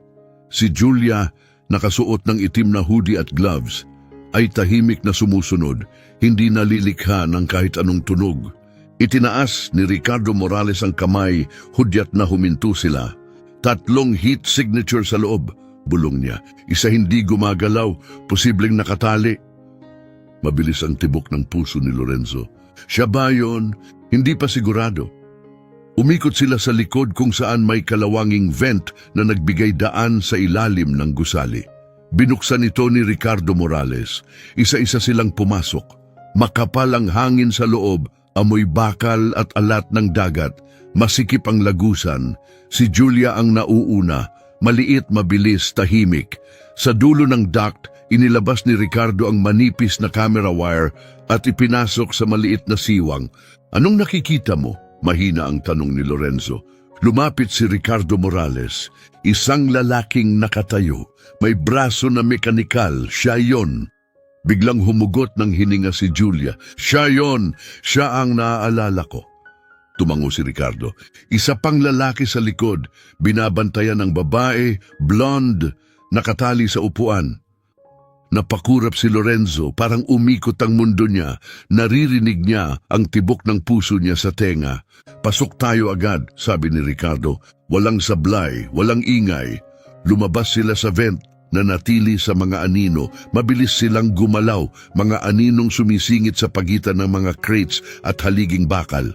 S1: Si Julia, nakasuot ng itim na hoodie at gloves, ay tahimik na sumusunod, hindi nalilikha ng kahit anong tunog. Itinaas ni Ricardo Morales ang kamay, hudyat na huminto sila. 3 heat signature sa loob, bulong niya. Isa hindi gumagalaw, posibleng nakatali. Mabilis ang tibok ng puso ni Lorenzo. Siya ba yun? Hindi pa sigurado. Umikot sila sa likod kung saan may kalawanging vent na nagbigay daan sa ilalim ng gusali. Binuksan ito ni Ricardo Morales. Isa-isa silang pumasok. Makapal ang hangin sa loob, amoy bakal at alat ng dagat. Masikip ang lagusan. Si Julia ang nauuna, maliit, mabilis, tahimik. Sa dulo ng duct, inilabas ni Ricardo ang manipis na camera wire at ipinasok sa maliit na siwang. Anong nakikita mo? Mahina ang tanong ni Lorenzo. Lumapit si Ricardo Morales, isang lalaking nakatayo, may braso na mekanikal, siya yon. Biglang humugot ng hininga si Julia. Siya yon, siya ang naaalala ko. Tumango si Ricardo. Isa pang lalaki sa likod, binabantayan ng babae, blonde, nakatali sa upuan. Napakurap si Lorenzo, parang umikot ang mundo niya. Naririnig niya ang tibok ng puso niya sa tenga. Pasok tayo agad, sabi ni Ricardo. Walang sablay, walang ingay. Lumabas sila sa vent, nanatili sa mga anino. Mabilis silang gumalaw, mga aninong sumisingit sa pagitan ng mga crates at haliging bakal.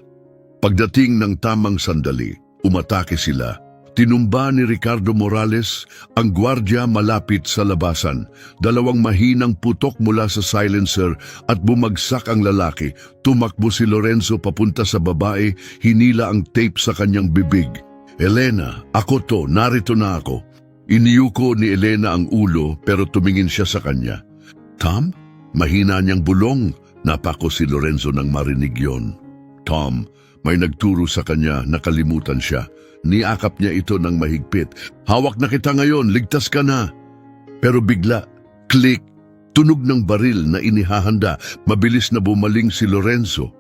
S1: Pagdating ng tamang sandali, umatake sila. Tinumba ni Ricardo Morales ang gwardya malapit sa labasan. 2 mahinang putok mula sa silencer at bumagsak ang lalaki. Tumakbo si Lorenzo papunta sa babae, hinila ang tape sa kanyang bibig. Elena, ako to, narito na ako. Iniyuko ni Elena ang ulo pero tumingin siya sa kanya. Tom? Mahina niyang bulong. Napako si Lorenzo nang marinig yon. Tom, may nagturo sa kanya, nakalimutan siya. Niakap niya ito ng mahigpit. Hawak na kita ngayon, ligtas ka na. Pero bigla, click, tunog ng baril na inihahanda. Mabilis na bumaling si Lorenzo.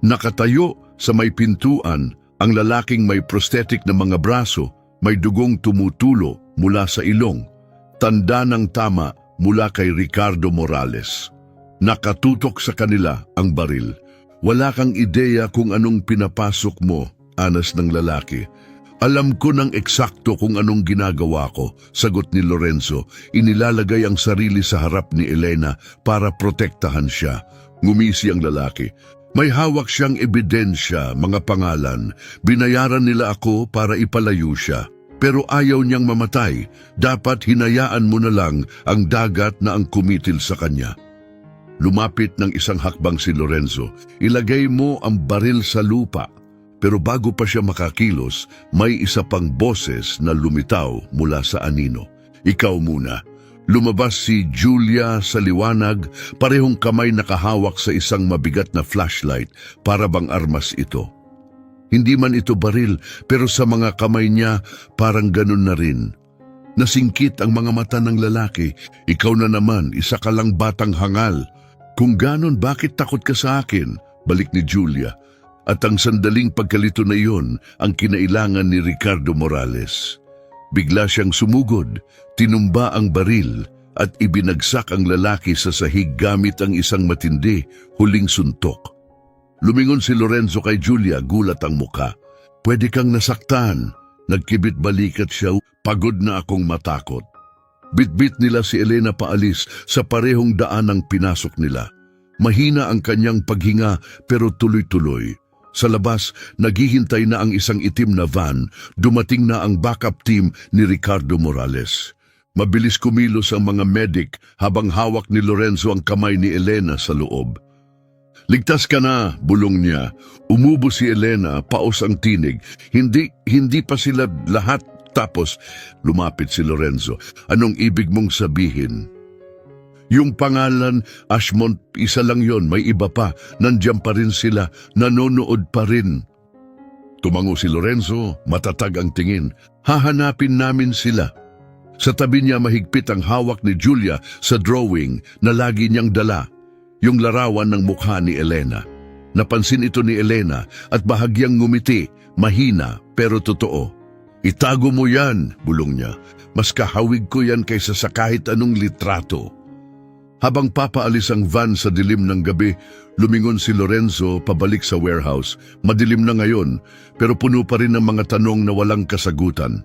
S1: Nakatayo sa may pintuan, ang lalaking may prosthetic na mga braso, may dugong tumutulo mula sa ilong. Tanda ng tama mula kay Ricardo Morales. Nakatutok sa kanila ang baril. Wala kang ideya kung anong pinapasok mo, anas ng lalaki. Alam ko ng eksakto kung anong ginagawa ko, sagot ni Lorenzo. Inilalagay ang sarili sa harap ni Elena para protektahan siya. Ngumisi ang lalaki. May hawak siyang ebidensya, mga pangalan. Binayaran nila ako para ipalayo siya. Pero ayaw niyang mamatay. Dapat hinayaan mo na lang ang dagat na ang kumitil sa kanya. Lumapit ng isang hakbang si Lorenzo. Ilagay mo ang baril sa lupa. Pero bago pa siya makakilos, may isa pang boses na lumitaw mula sa anino. Ikaw muna. Lumabas si Julia sa liwanag, parehong kamay nakahawak sa isang mabigat na flashlight para bang armas ito. Hindi man ito baril, pero sa mga kamay niya parang ganun na rin. Nasingkit ang mga mata ng lalaki. Ikaw na naman, isa ka lang batang hangal. Kung ganon, bakit takot ka sa akin? Balik ni Julia. At ang sandaling pagkalito na iyon ang kinailangan ni Ricardo Morales. Bigla siyang sumugod, tinumba ang baril at ibinagsak ang lalaki sa sahig gamit ang isang matindi, huling suntok. Lumingon si Lorenzo kay Julia, gulat ang muka. Pwede kang nasaktan. Nagkibit balikat siya, pagod na akong matakot. Bitbit nila si Elena paalis sa parehong daan ang pinasok nila. Mahina ang kanyang paghinga pero tuloy-tuloy. Sa labas, naghihintay na ang isang itim na van, dumating na ang backup team ni Ricardo Morales. Mabilis kumilos ang mga medic habang hawak ni Lorenzo ang kamay ni Elena sa loob. Ligtas ka na, bulong niya. Umubo si Elena, paos ang tinig. Hindi pa sila lahat. Tapos lumapit si Lorenzo. Anong ibig mong sabihin? Yung pangalan, Ashmont, isa lang yon, may iba pa. Nandiyan pa rin sila, nanonood pa rin. Tumango si Lorenzo, matatag ang tingin. Hahanapin namin sila. Sa tabi niya mahigpit ang hawak ni Julia sa drawing na lagi niyang dala, yung larawan ng mukha ni Elena. Napansin ito ni Elena at bahagyang ngumiti, mahina pero totoo. Itago mo yan, bulong niya. Mas kahawig ko yan kaysa sa kahit anong litrato. Habang papaalis ang van sa dilim ng gabi, lumingon si Lorenzo pabalik sa warehouse. Madilim na ngayon, pero puno pa rin ng mga tanong na walang kasagutan.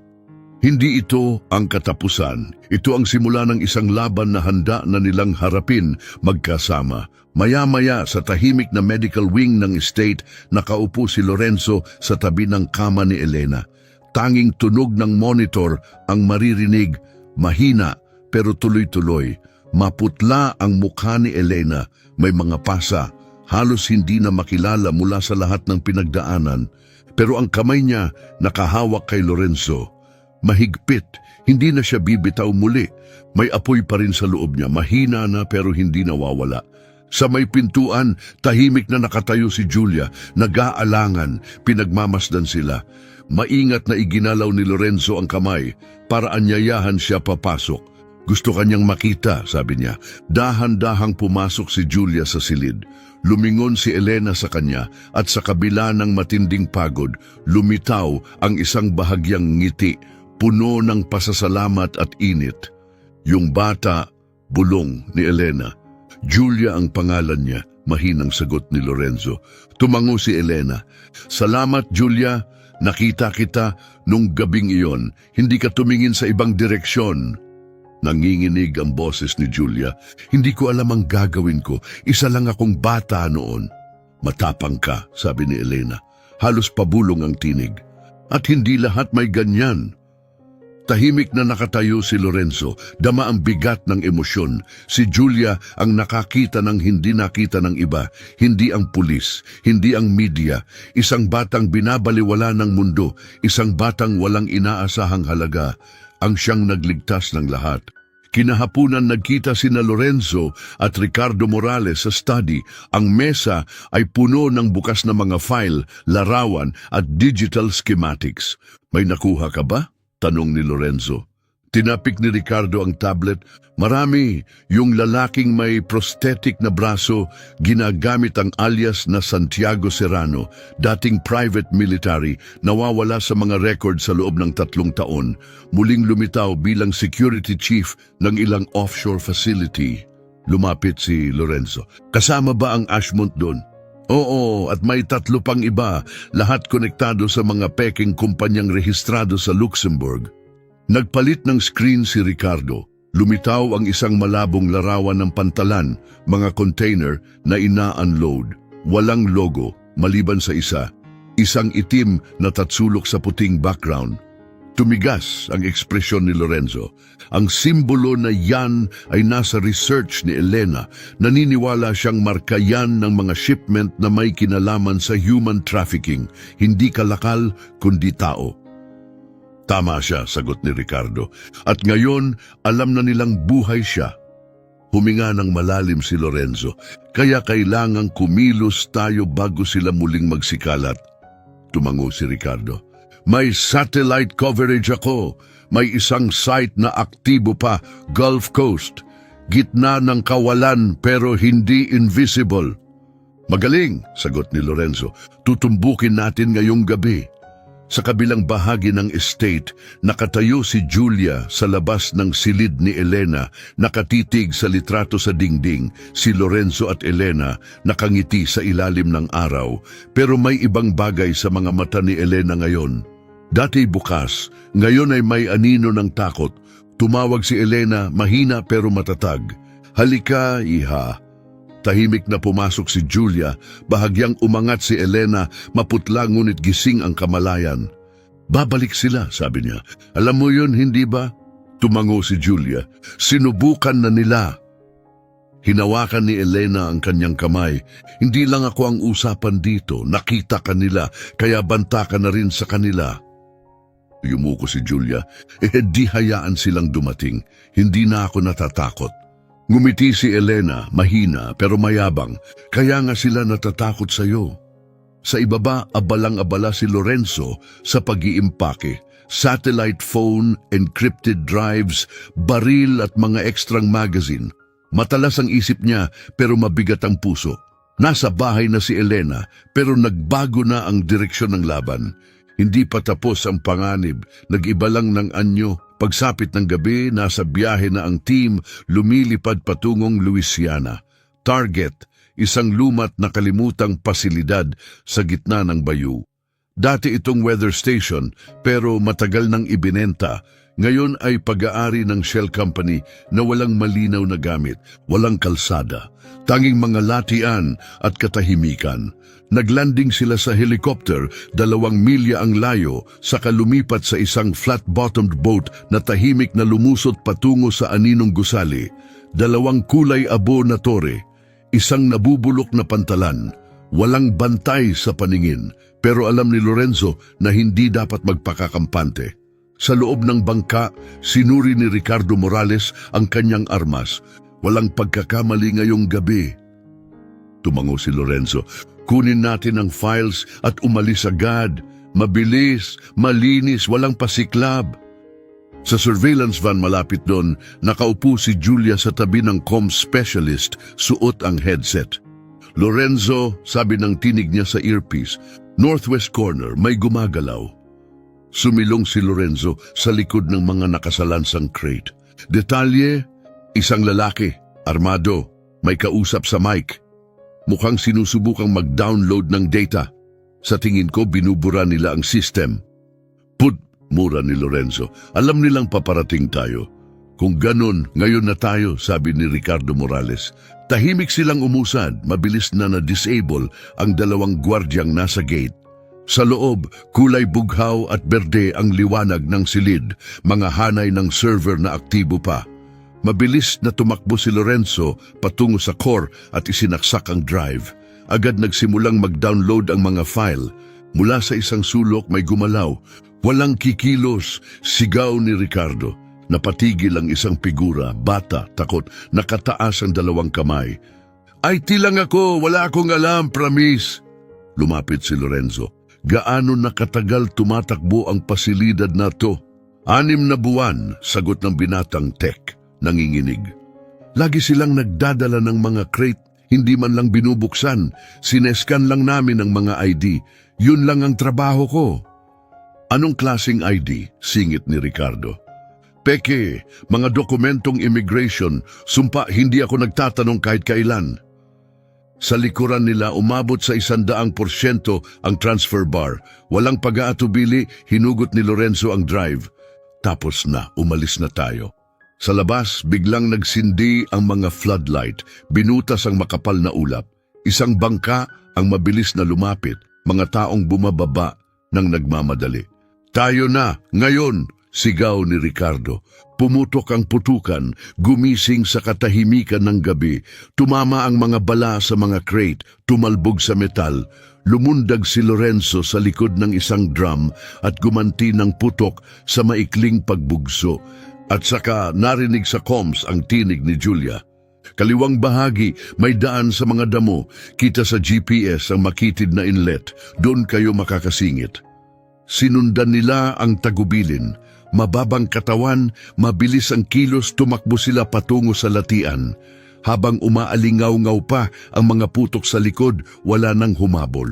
S1: Hindi ito ang katapusan. Ito ang simula ng isang laban na handa na nilang harapin magkasama. Maya-maya sa tahimik na medical wing ng estate, nakaupo si Lorenzo sa tabi ng kama ni Elena. Tanging tunog ng monitor ang maririnig, mahina pero tuloy-tuloy. Maputla ang mukha ni Elena, may mga pasa, halos hindi na makilala mula sa lahat ng pinagdaanan. Pero ang kamay niya nakahawak kay Lorenzo. Mahigpit, hindi na siya bibitaw muli. May apoy pa rin sa loob niya, mahina na pero hindi nawawala. Sa may pintuan, tahimik na nakatayo si Julia, nag-aalangan, pinagmamasdan sila. Maingat na iginalaw ni Lorenzo ang kamay para anyayahan siya papasok. Gusto kanyang makita, sabi niya. Dahan-dahang pumasok si Julia sa silid. Lumingon si Elena sa kanya at sa kabila ng matinding pagod, lumitaw ang isang bahagyang ngiti, puno ng pasasalamat at init. Yung bata, bulong ni Elena. Julia ang pangalan niya, mahinang sagot ni Lorenzo. Tumango si Elena. Salamat, Julia. Nakita kita nung gabing iyon. Hindi ka tumingin sa ibang direksyon. Nanginginig ang boses ni Julia. Hindi ko alam ang gagawin ko. Isa lang akong bata noon. Matapang ka, sabi ni Elena. Halos pabulong ang tinig. At hindi lahat may ganyan. Tahimik na nakatayo si Lorenzo, dama ang bigat ng emosyon. Si Julia ang nakakita ng hindi nakita ng iba, hindi ang pulis, hindi ang media. Isang batang binabaliwala ng mundo, isang batang walang inaasahang halaga, ang siyang nagligtas ng lahat. Kinahapunan nagkita sina Lorenzo at Ricardo Morales sa study. Ang mesa ay puno ng bukas na mga file, larawan at digital schematics. May nakuha ka ba? Tanong ni Lorenzo. Tinapik ni Ricardo ang tablet. Marami, yung lalaking may prosthetic na braso, ginagamit ang alias na Santiago Serrano, dating private military, nawawala sa mga record sa loob ng 3 taon, muling lumitaw bilang security chief ng ilang offshore facility. Lumapit si Lorenzo. Kasama ba ang Ashmont doon? Oo, at may 3 pang iba, lahat konektado sa mga peking kumpanyang rehistrado sa Luxembourg. Nagpalit ng screen si Ricardo. Lumitaw ang isang malabong larawan ng pantalan, mga container na ina-unload. Walang logo, maliban sa isa. Isang itim na tatsulok sa puting background. Tumigas ang ekspresyon ni Lorenzo. Ang simbolo na yan ay nasa research ni Elena. Naniniwala siyang marka yan ng mga shipment na may kinalaman sa human trafficking, hindi kalakal kundi tao. Tama siya, sagot ni Ricardo. At ngayon, alam na nilang buhay siya. Huminga ng malalim si Lorenzo, kaya kailangang kumilos tayo bago sila muling magsikalat. Tumango si Ricardo. May satellite coverage ako. May isang site na aktibo pa, Gulf Coast. Gitna ng kawalan pero hindi invisible. Magaling, sagot ni Lorenzo. Tutumbukin natin ngayong gabi. Sa kabilang bahagi ng estate, nakatayo si Julia sa labas ng silid ni Elena, nakatitig sa litrato sa dingding. Si Lorenzo at Elena nakangiti sa ilalim ng araw, pero may ibang bagay sa mga mata ni Elena ngayon. Dati bukas, ngayon ay may anino ng takot. Tumawag si Elena, mahina pero matatag. Halika, iha. Tahimik na pumasok si Julia, bahagyang umangat si Elena, maputla ngunit gising ang kamalayan. Babalik sila, sabi niya. Alam mo yun, hindi ba? Tumango si Julia. Sinubukan na nila. Hinawakan ni Elena ang kanyang kamay. Hindi lang ako ang usapan dito, nakita ka nila, kaya banta ka na rin sa kanila. Yumuko si Julia. Di hayaan silang dumating. Hindi na ako natatakot. Ngumiti si Elena, mahina pero mayabang, kaya nga sila natatakot sa'yo. Sa ibaba, abalang-abala si Lorenzo sa pag-iimpake. Satellite phone, encrypted drives, baril at mga ekstrang magazine. Matalas ang isip niya pero mabigat ang puso. Nasa bahay na si Elena pero nagbago na ang direksyon ng laban. Hindi pa tapos ang panganib, nag-iba lang ng anyo. Pagsapit ng gabi, nasa biyahe na ang team, lumilipad patungong Louisiana. Target, isang lumat na kalimutang pasilidad sa gitna ng bayou. Dati itong weather station pero matagal nang ibinenta. Ngayon ay pag-aari ng Shell Company na walang malinaw na gamit, walang kalsada, tanging mga latian at katahimikan. Naglanding sila sa helicopter, 2 milya ang layo, saka lumipat sa isang flat-bottomed boat na tahimik na lumusot patungo sa aninong gusali. 2 kulay abo na tore, isang nabubulok na pantalan, walang bantay sa paningin, pero alam ni Lorenzo na hindi dapat magpakakampante. Sa loob ng bangka, sinuri ni Ricardo Morales ang kanyang armas. Walang pagkakamali ngayong gabi. Tumango si Lorenzo. Kunin natin ang files at umalis agad. Mabilis, malinis, walang pasiklab. Sa surveillance van malapit doon, nakaupo si Julia sa tabi ng comms specialist, suot ang headset. Lorenzo, sabi ng tinig niya sa earpiece, northwest corner, may gumagalaw. Sumilong si Lorenzo sa likod ng mga nakasalansang crate. Detalye, isang lalaki, armado, may kausap sa mic. Mukhang sinusubukang mag-download ng data. Sa tingin ko, binubura nila ang system. Mura ni Lorenzo. Alam nilang paparating tayo. Kung ganun, ngayon na tayo, sabi ni Ricardo Morales. Tahimik silang umusad, mabilis na na-disable ang 2 gwardyang nasa gate. Sa loob, kulay bughaw at berde ang liwanag ng silid, mga hanay ng server na aktibo pa. Mabilis na tumakbo si Lorenzo patungo sa core at isinaksak ang drive. Agad nagsimulang mag-download ang mga file. Mula sa isang sulok may gumalaw. Walang kikilos, sigaw ni Ricardo. Napatigil ang isang figura, bata, takot, nakataas ang 2 kamay. IT lang ako, wala akong alam, promise. Lumapit si Lorenzo. Gaano nakatagal tumatakbo ang pasilidad na to? 6 na buwan, sagot ng binatang tech, nanginginig. Lagi silang nagdadala ng mga crate, hindi man lang binubuksan. Sineskan lang namin ang mga ID. Yun lang ang trabaho ko. Anong klaseng ID? Singit ni Ricardo. Peke, mga dokumentong immigration, sumpa hindi ako nagtatanong kahit kailan. Sa likuran nila umabot sa 100% ang transfer bar. Walang pag-aatubili, hinugot ni Lorenzo ang drive. Tapos na, umalis na tayo. Sa labas, biglang nagsindi ang mga floodlight, binutas ang makapal na ulap. Isang bangka ang mabilis na lumapit, mga taong bumababa ng nagmamadali. Tayo na, ngayon, sigaw ni Ricardo. Pumutok ang putukan, gumising sa katahimikan ng gabi. Tumama ang mga bala sa mga crate, tumalbog sa metal. Lumundag si Lorenzo sa likod ng isang drum at gumanti ng putok sa maikling pagbugso. At saka narinig sa comms ang tinig ni Julia. Kaliwang bahagi, may daan sa mga damo. Kita sa GPS ang makitid na inlet. Doon kayo makakasingit. Sinundan nila ang tagubilin. Mababang katawan, mabilis ang kilos, tumakbo sila patungo sa latian. Habang umaalingaw-ngaw pa ang mga putok sa likod, wala nang humabol.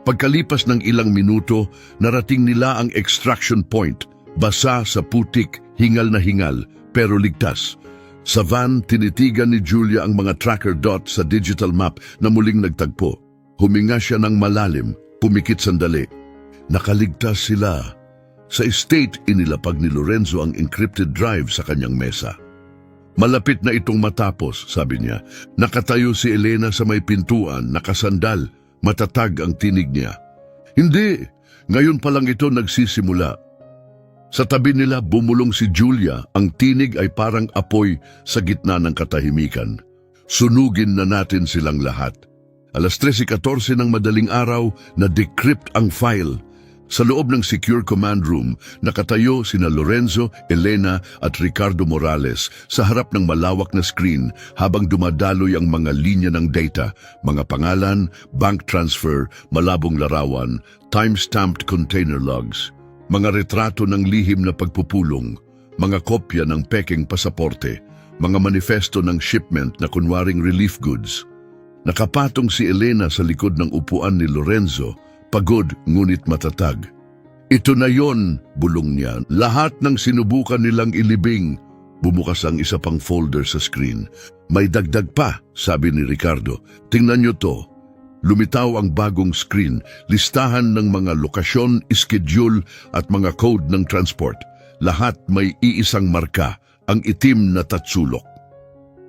S1: Pagkalipas ng ilang minuto, narating nila ang extraction point. Basa sa putik, hingal na hingal, pero ligtas. Sa van, tinitigan ni Julia ang mga tracker dot sa digital map na muling nagtagpo. Huminga siya ng malalim, pumikit sandali. Nakaligtas sila. Sa estate, inilapag ni Lorenzo ang encrypted drive sa kanyang mesa. Malapit na itong matapos, sabi niya. Nakatayo si Elena sa may pintuan, nakasandal, matatag ang tinig niya. Hindi, ngayon pa lang ito nagsisimula. Sa tabi nila bumulong si Julia, ang tinig ay parang apoy sa gitna ng katahimikan. Sunugin na natin silang lahat. 3:14 ng madaling araw, na-decrypt ang file. Sa loob ng secure command room, nakatayo sina Lorenzo, Elena at Ricardo Morales sa harap ng malawak na screen habang dumadaloy ang mga linya ng data, mga pangalan, bank transfer, malabong larawan, time-stamped container logs, mga retrato ng lihim na pagpupulong, mga kopya ng peking pasaporte, mga manifesto ng shipment na kunwaring relief goods. Nakapatong si Elena sa likod ng upuan ni Lorenzo, pagod ngunit matatag. Ito na yon, bulong niya. Lahat ng sinubukan nilang ilibing. Bumukas ang isa pang folder sa screen. May dagdag pa, sabi ni Ricardo. Tingnan niyo to. Lumitaw ang bagong screen, listahan ng mga lokasyon, schedule at mga code ng transport. Lahat may iisang marka, ang itim na tatsulok.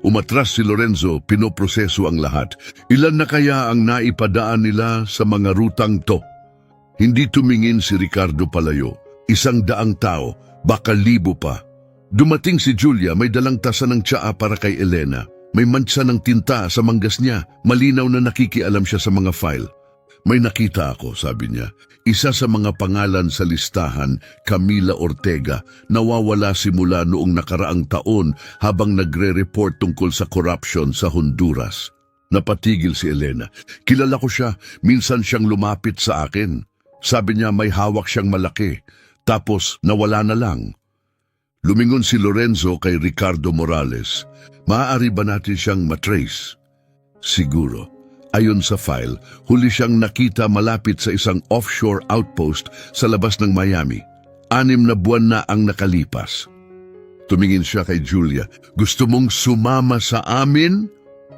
S1: Umatras si Lorenzo, pinoproseso ang lahat. Ilan na kaya ang naipadaan nila sa mga rutang to? Hindi tumingin si Ricardo palayo. 100 tao, baka 1,000 pa. Dumating si Julia, may dalang tasa ng tsaa para kay Elena. May mantsa ng tinta sa manggas niya. Malinaw na nakikialam siya sa mga file. May nakita ako, sabi niya. Isa sa mga pangalan sa listahan, Camila Ortega, nawawala simula noong nakaraang taon habang nagre-report tungkol sa corruption sa Honduras. Napatigil si Elena. Kilala ko siya, minsan siyang lumapit sa akin. Sabi niya may hawak siyang malaki, tapos nawala na lang. Lumingon si Lorenzo kay Ricardo Morales. Maaari ba natin siyang matrace? Siguro. Ayon sa file, huli siyang nakita malapit sa isang offshore outpost sa labas ng Miami. 6 na buwan na ang nakalipas. Tumingin siya kay Julia. Gusto mong sumama sa amin?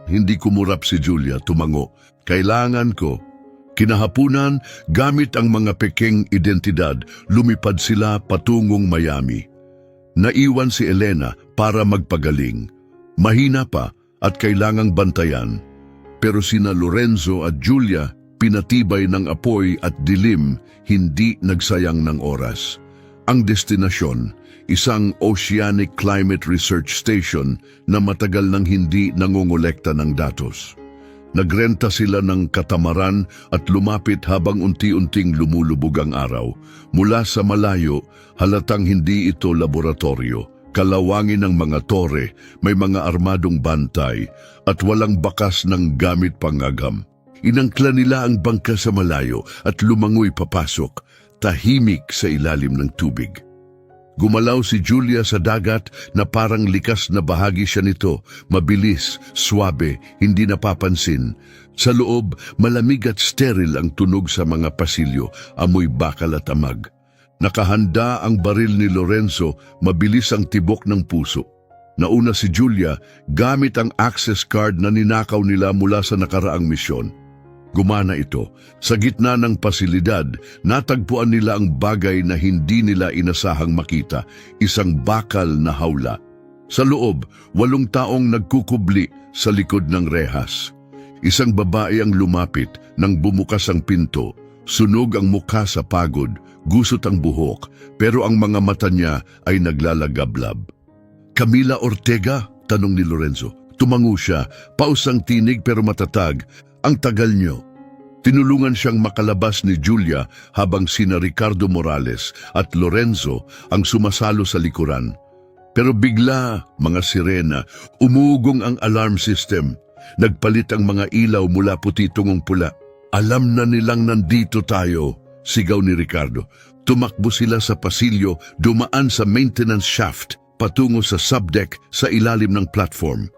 S1: Hindi kumurap si Julia, tumango. Kailangan ko. Kinahapunan, gamit ang mga peking identidad, lumipad sila patungong Miami. Naiwan si Elena para magpagaling. Mahina pa at kailangang bantayan. Pero sina Lorenzo at Julia, pinatibay ng apoy at dilim, hindi nagsayang ng oras. Ang destinasyon, isang Oceanic Climate Research Station na matagal nang hindi nangongolekta ng datos. Nagrenta sila ng katamaran at lumapit habang unti-unting lumulubog ang araw. Mula sa malayo, halatang hindi ito laboratorio. Kalawangin ng mga tore, may mga armadong bantay at walang bakas ng gamit pangagam. Inangkla nila ang bangka sa malayo at lumangoy papasok, tahimik sa ilalim ng tubig. Gumalaw si Julia sa dagat na parang likas na bahagi siya nito, mabilis, swabe, hindi napapansin. Sa loob, malamig at steril ang tunog sa mga pasilyo, amoy bakal at amag. Nakahanda ang baril ni Lorenzo, mabilis ang tibok ng puso. Nauna si Julia gamit ang access card na ninakaw nila mula sa nakaraang misyon. Gumana ito. Sa gitna ng pasilidad, natagpuan nila ang bagay na hindi nila inasahang makita, isang bakal na hawla. Sa loob, 8 taong nagkukubli sa likod ng rehas. Isang babae ang lumapit nang bumukas ang pinto. Sunog ang mukha sa pagod, gusot ang buhok, pero ang mga mata niya ay naglalagablab. Camila Ortega? Tanong ni Lorenzo. Tumango siya, pausang tinig pero matatag. Ang tagal niyo. Tinulungan siyang makalabas ni Julia habang sina Ricardo Morales at Lorenzo ang sumasalo sa likuran. Pero bigla, mga sirena, umugong ang alarm system. Nagpalit ang mga ilaw mula puti tungong pula. Alam na nilang nandito tayo, sigaw ni Ricardo. Tumakbo sila sa pasilyo, dumaan sa maintenance shaft, patungo sa subdeck sa ilalim ng platform.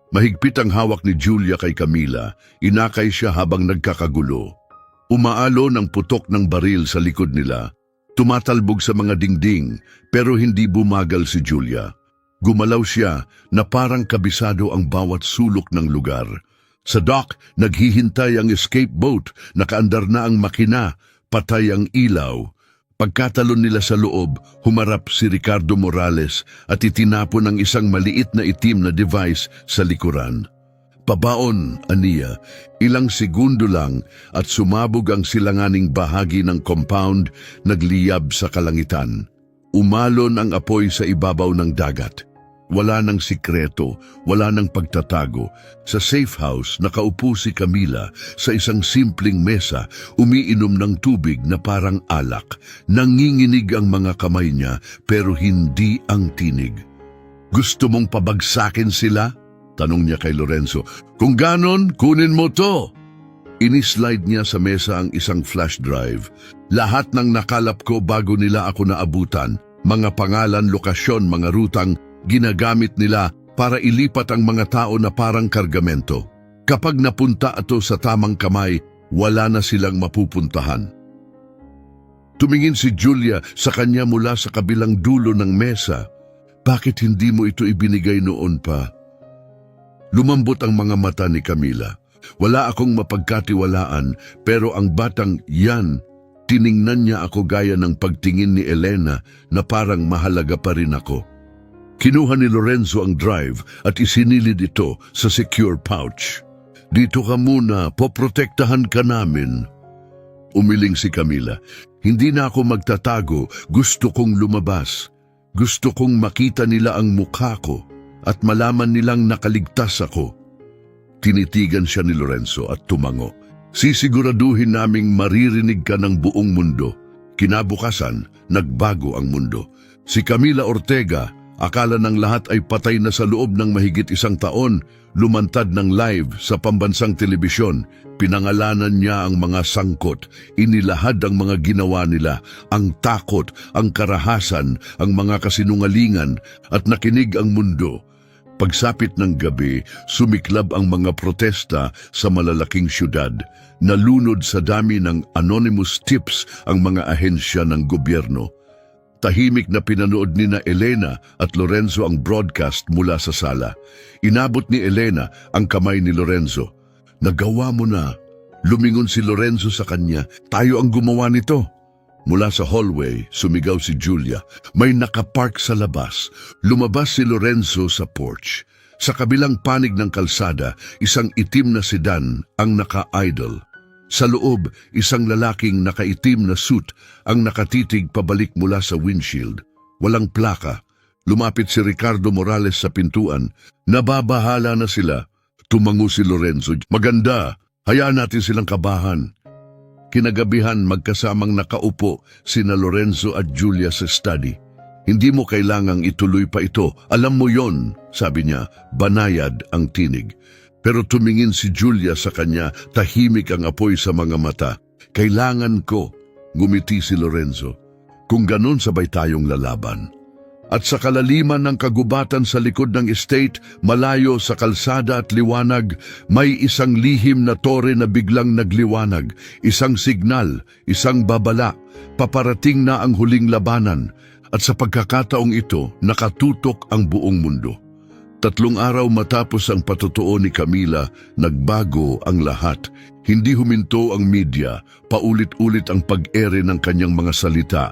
S1: Mahigpit ang hawak ni Julia kay Camila, inakay siya habang nagkakagulo. Umaalo ng putok ng baril sa likod nila, tumatalbog sa mga dingding pero hindi bumagal si Julia. Gumalaw siya na parang kabisado ang bawat sulok ng lugar. Sa dock, naghihintay ang escape boat, nakaandar na ang makina, patay ang ilaw. Pagkatalon nila sa loob, humarap si Ricardo Morales at itinapon ang isang maliit na itim na device sa likuran. Pabaon, aniya, ilang segundo lang at sumabog ang silanganing bahagi ng compound, nagliyab sa kalangitan. Umalon ang apoy sa ibabaw ng dagat. Wala nang sikreto, wala nang pagtatago. Sa safe house, nakaupo si Camila sa isang simpleng mesa, umiinom ng tubig na parang alak. Nanginginig ang mga kamay niya, pero hindi ang tinig. Gusto mong pabagsakin sila? Tanong niya kay Lorenzo. Kung ganon, kunin mo to. Inislide niya sa mesa ang isang flash drive. Lahat ng nakalap ko bago nila ako naabutan. Mga pangalan, lokasyon, mga rutang, ginagamit nila para ilipat ang mga tao na parang kargamento. Kapag napunta ito sa tamang kamay, wala na silang mapupuntahan. Tumingin si Julia sa kanya mula sa kabilang dulo ng mesa. Bakit hindi mo ito ibinigay noon pa? Lumambot ang mga mata ni Camila. Wala akong mapagkatiwalaan, pero ang batang yan, tiningnan niya ako gaya ng pagtingin ni Elena na parang mahalaga pa rin ako. Kinuha ni Lorenzo ang drive at isinilid ito sa secure pouch. Dito ka muna, poprotektahan ka namin. Umiling si Camila. Hindi na ako magtatago, gusto kong lumabas. Gusto kong makita nila ang mukha ko at malaman nilang nakaligtas ako. Tinitigan siya ni Lorenzo at tumango. Sisiguraduhin naming maririnig ka ng buong mundo. Kinabukasan, nagbago ang mundo. Si Camila Ortega, akala ng lahat ay patay na sa loob ng mahigit 1 taon, lumantad ng live sa pambansang telebisyon. Pinangalanan niya ang mga sangkot, inilahad ang mga ginawa nila, ang takot, ang karahasan, ang mga kasinungalingan, at nakinig ang mundo. Pagsapit ng gabi, sumiklab ang mga protesta sa malalaking syudad. Nalunod sa dami ng anonymous tips ang mga ahensya ng gobyerno. Tahimik na pinanood ni na Elena at Lorenzo ang broadcast mula sa sala. Inabot ni Elena ang kamay ni Lorenzo. Nagawa mo na. Lumingon si Lorenzo sa kanya. Tayo ang gumawa nito. Mula sa hallway, sumigaw si Julia. May nakapark sa labas. Lumabas si Lorenzo sa porch. Sa kabilang panig ng kalsada, isang itim na sedan ang naka-idle. Sa loob, isang lalaking nakaitim na suit ang nakatitig pabalik mula sa windshield. Walang plaka. Lumapit si Ricardo Morales sa pintuan. Nababahala na sila. Tumango si Lorenzo. Maganda, hayaan natin silang kabahan. Kinagabihan magkasamang nakaupo sina Lorenzo at Julia sa study. Hindi mo kailangang ituloy pa ito. Alam mo yon, sabi niya, banayad ang tinig. Pero tumingin si Julia sa kanya, tahimik ang apoy sa mga mata. Kailangan ko, ngumiti si Lorenzo. Kung ganon sabay tayong lalaban. At sa kalaliman ng kagubatan sa likod ng estate, malayo sa kalsada at liwanag, may isang lihim na tore na biglang nagliwanag. Isang signal, isang babala, paparating na ang huling labanan. At sa pagkakataong ito, nakatutok ang buong mundo. 3 araw matapos ang patotoo ni Camila, nagbago ang lahat. Hindi huminto ang media, paulit-ulit ang pag-ere ng kanyang mga salita,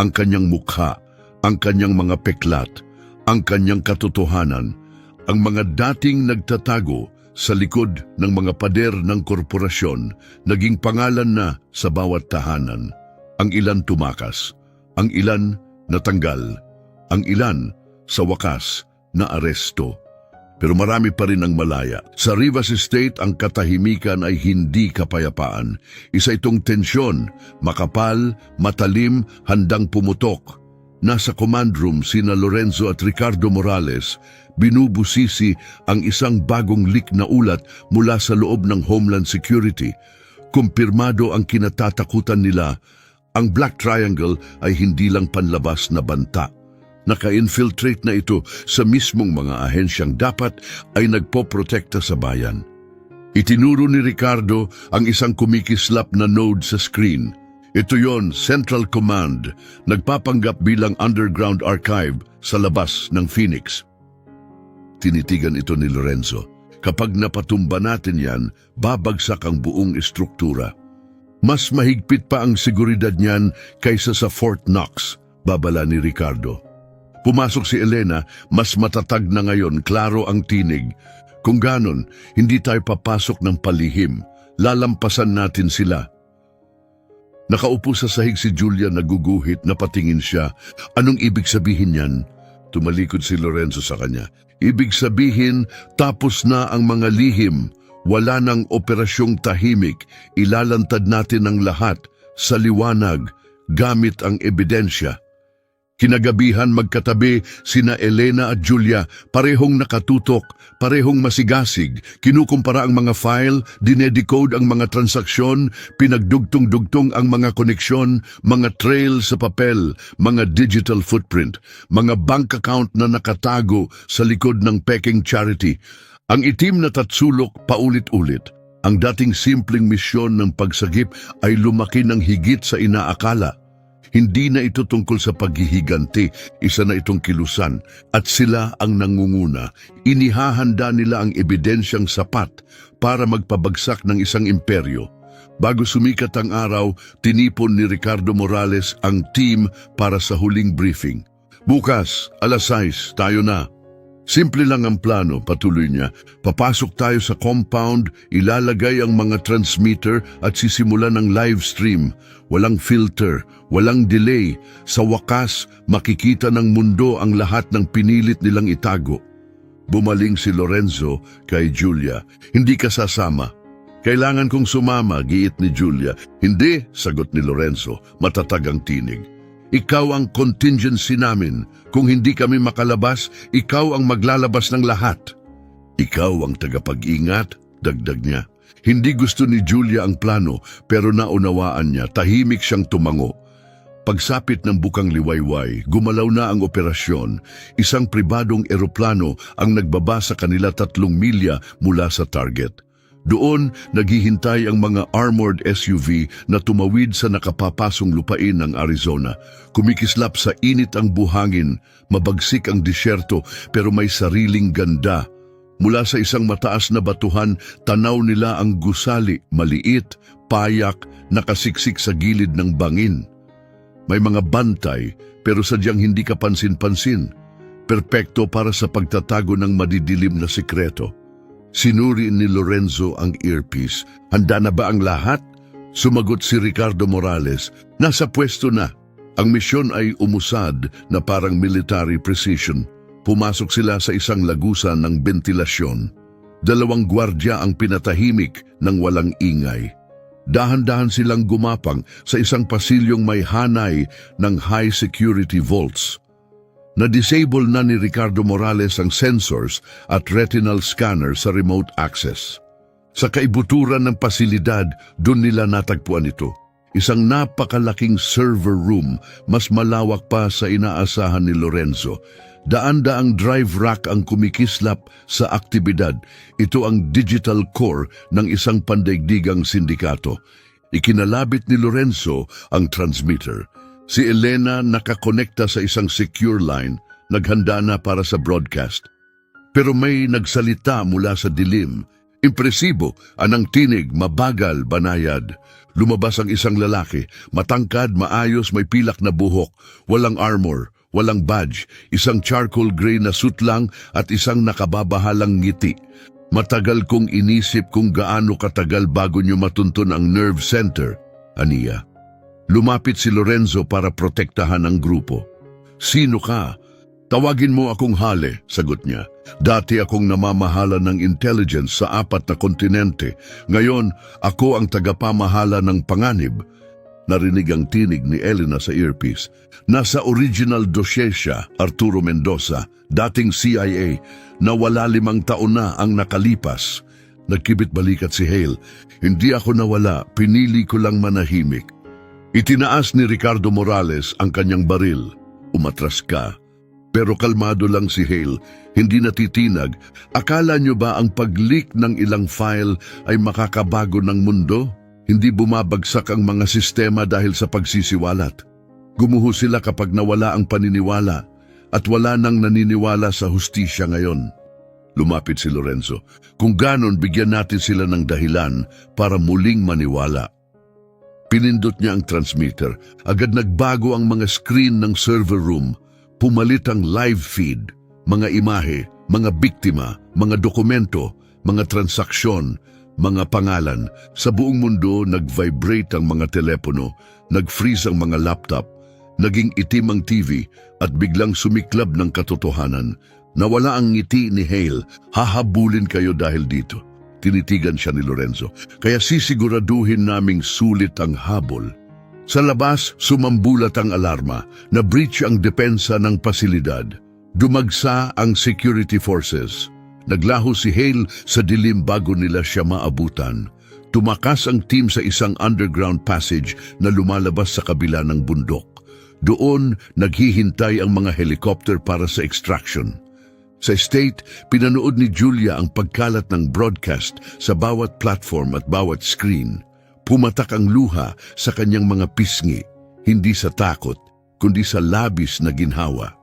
S1: ang kanyang mukha, ang kanyang mga peklat, ang kanyang katotohanan. Ang mga dating nagtatago, sa likod ng mga pader ng korporasyon, naging pangalan na sa bawat tahanan. Ang ilan tumakas, ang ilan natanggal, ang ilan sa wakas na aresto. Pero marami pa rin ang malaya. Sa Rivas Estate, ang katahimikan ay hindi kapayapaan. Isa itong tensyon, makapal, matalim, handang pumutok. Nasa command room sina Lorenzo at Ricardo Morales, binubusisi ang isang bagong leak na ulat mula sa loob ng Homeland Security. Kumpirmado ang kinatatakutan nila, ang Black Triangle ay hindi lang panlabas na banta. Naka-infiltrate na ito sa mismong mga ahensyang dapat ay nagpoprotekta sa bayan. Itinuro ni Ricardo ang isang kumikislap na node sa screen. Ito yon, Central Command, nagpapanggap bilang underground archive sa labas ng Phoenix. Tinitigan ito ni Lorenzo. Kapag napatumba natin yan, babagsak ang buong estruktura. Mas mahigpit pa ang seguridad niyan kaysa sa Fort Knox, babala ni Ricardo. Pumasok si Elena, mas matatag na ngayon, klaro ang tinig. Kung ganon, hindi tayo papasok ng palihim. Lalampasan natin sila. Nakaupo sa sahig si Julia, naguguhit, napatingin siya. Anong ibig sabihin yan? Tumalikod si Lorenzo sa kanya. Ibig sabihin, tapos na ang mga lihim. Wala nang operasyong tahimik. Ilalantad natin ang lahat sa liwanag gamit ang ebidensya. Kinagabihan magkatabi sina Elena at Julia, parehong nakatutok, parehong masigasig, kinukumpara ang mga file, dinedecode ang mga transaksyon, pinagdugtong-dugtong ang mga koneksyon, mga trail sa papel, mga digital footprint, mga bank account na nakatago sa likod ng peking charity. Ang itim na tatsulok paulit-ulit. Ang dating simpleng misyon ng pagsagip ay lumaki ng higit sa inaakala. Hindi na ito tungkol sa paghihiganti, isa na itong kilusan, at sila ang nangunguna. Inihahanda nila ang ebidensyang sapat para magpabagsak ng isang imperyo. Bago sumikat ang araw, tinipon ni Ricardo Morales ang team para sa huling briefing. Bukas, 6:00, tayo na. Simple lang ang plano, patuloy niya. Papasok tayo sa compound, ilalagay ang mga transmitter at sisimulan ng live stream. Walang filter, walang delay. Sa wakas, makikita ng mundo ang lahat ng pinilit nilang itago. Bumaling si Lorenzo kay Julia. Hindi ka sasama. Kailangan kong sumama, giit ni Julia. Hindi, sagot ni Lorenzo, matatag ang tinig. Ikaw ang contingency namin. Kung hindi kami makalabas, ikaw ang maglalabas ng lahat. Ikaw ang tagapag-ingat, dagdag niya. Hindi gusto ni Julia ang plano, pero naunawaan niya. Tahimik siyang tumango. Pagsapit ng bukang liwayway, gumalaw na ang operasyon. Isang pribadong eroplano ang nagbaba sa kanila 3 milya mula sa target. Doon, naghihintay ang mga armored SUV na tumawid sa nakapapasong lupain ng Arizona. Kumikislap sa init ang buhangin, mabagsik ang disyerto pero may sariling ganda. Mula sa isang mataas na batuhan, tanaw nila ang gusali, maliit, payak, nakasiksik sa gilid ng bangin. May mga bantay pero sadyang hindi kapansin-pansin. Perpekto para sa pagtatago ng madidilim na sikreto. Sinuri ni Lorenzo ang earpiece. Handa na ba ang lahat? Sumagot si Ricardo Morales. Nasa pwesto na. Ang misyon ay umusad na parang military precision. Pumasok sila sa isang lagusan ng bentilasyon. 2 gwardya ang pinatahimik ng walang ingay. Dahan-dahan silang gumapang sa isang pasilyong may hanay ng high security vaults. Na-disable na ni Ricardo Morales ang sensors at retinal scanner sa remote access. Sa kaibuturan ng pasilidad, doon nila natagpuan ito. Isang napakalaking server room, mas malawak pa sa inaasahan ni Lorenzo. Daan-daang drive rack ang kumikislap sa aktibidad. Ito ang digital core ng isang pandaigdigang sindikato. Ikinalabit ni Lorenzo ang transmitter. Si Elena nakakonekta sa isang secure line, naghanda na para sa broadcast. Pero may nagsalita mula sa dilim. Impresibo, anang tinig, mabagal, banayad. Lumabas ang isang lalaki, matangkad, maayos, may pilak na buhok, walang armor, walang badge, isang charcoal gray na suit lang at isang nakababahalang ngiti. Matagal kong inisip kung gaano katagal bago niyo matuntun ang nerve center, aniya. Lumapit si Lorenzo para protektahan ang grupo. Sino ka? Tawagin mo akong Hale, sagot niya. Dati akong namamahala ng intelligence sa 4 na kontinente. Ngayon, ako ang tagapamahala ng panganib. Narinig ang tinig ni Elena sa earpiece. Nasa original dossier siya, Arturo Mendoza, dating CIA, na wala 5 taon na ang nakalipas. Nagkibit balikat si Hale. Hindi ako nawala, pinili ko lang manahimik. Itinaas ni Ricardo Morales ang kanyang baril. Umatras ka. Pero kalmado lang si Hale, hindi natitinag. Akala niyo ba ang pag-leak ng ilang file ay makakabago ng mundo? Hindi bumabagsak ang mga sistema dahil sa pagsisiwalat. Gumuho sila kapag nawala ang paniniwala at wala nang naniniwala sa hustisya ngayon. Lumapit si Lorenzo. Kung ganon, bigyan natin sila ng dahilan para muling maniwala. Pinindot niya ang transmitter. Agad nagbago ang mga screen ng server room. Pumalit ang live feed, mga imahe, mga biktima, mga dokumento, mga transaksyon, mga pangalan. Sa buong mundo, nag-vibrate ang mga telepono, nag-freeze ang mga laptop, naging itim ang TV at biglang sumiklab ng katotohanan. Nawala ang ngiti ni Hale, hahabulin kayo dahil dito. Tinitigan siya ni Lorenzo, kaya sisiguraduhin naming sulit ang habol. Sa labas, sumambulat ang alarma, na-breach ang depensa ng pasilidad. Dumagsa ang security forces. Naglaho si Hale sa dilim bago nila siya maabutan. Tumakas ang team sa isang underground passage na lumalabas sa kabila ng bundok. Doon, naghihintay ang mga helicopter para sa extraction. Sa estate, pinanood ni Julia ang pagkalat ng broadcast sa bawat platform at bawat screen. Pumatak ang luha sa kanyang mga pisngi, hindi sa takot, kundi sa labis na ginhawa.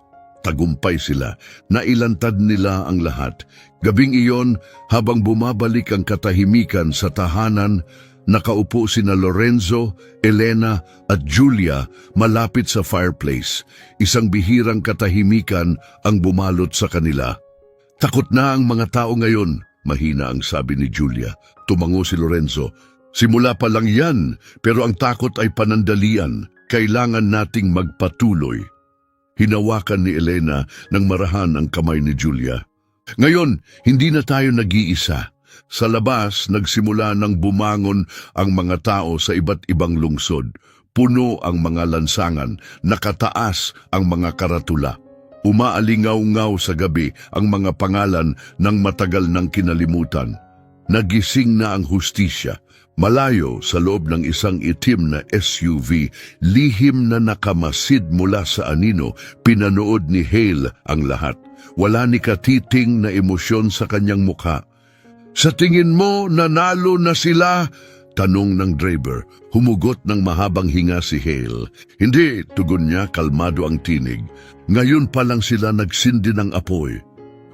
S1: Tagumpay sila, nailantad nila ang lahat. Gabing iyon, habang bumabalik ang katahimikan sa tahanan, nakaupo sina Lorenzo, Elena at Julia malapit sa fireplace. Isang bihirang katahimikan ang bumalot sa kanila. Takot na ang mga tao ngayon, mahina ang sabi ni Julia. Tumango si Lorenzo. Simula pa lang yan, pero ang takot ay panandalian. Kailangan nating magpatuloy. Hinawakan ni Elena ng marahan ang kamay ni Julia. Ngayon, hindi na tayo nag-iisa. Sa labas, nagsimula ng bumangon ang mga tao sa iba't ibang lungsod. Puno ang mga lansangan, nakataas ang mga karatula. Umaalingaw-ngaw sa gabi ang mga pangalan ng matagal ng kinalimutan. Nagising na ang hustisya. Malayo sa loob ng isang itim na SUV, lihim na nakamasid mula sa anino, pinanood ni Hale ang lahat. Wala ni katiting na emosyon sa kanyang mukha. Sa tingin mo, nanalo na sila? Tanong ng driver. Humugot ng mahabang hinga si Hale. Hindi, tugon niya, kalmado ang tinig. Ngayon pa lang sila nagsindi ng apoy.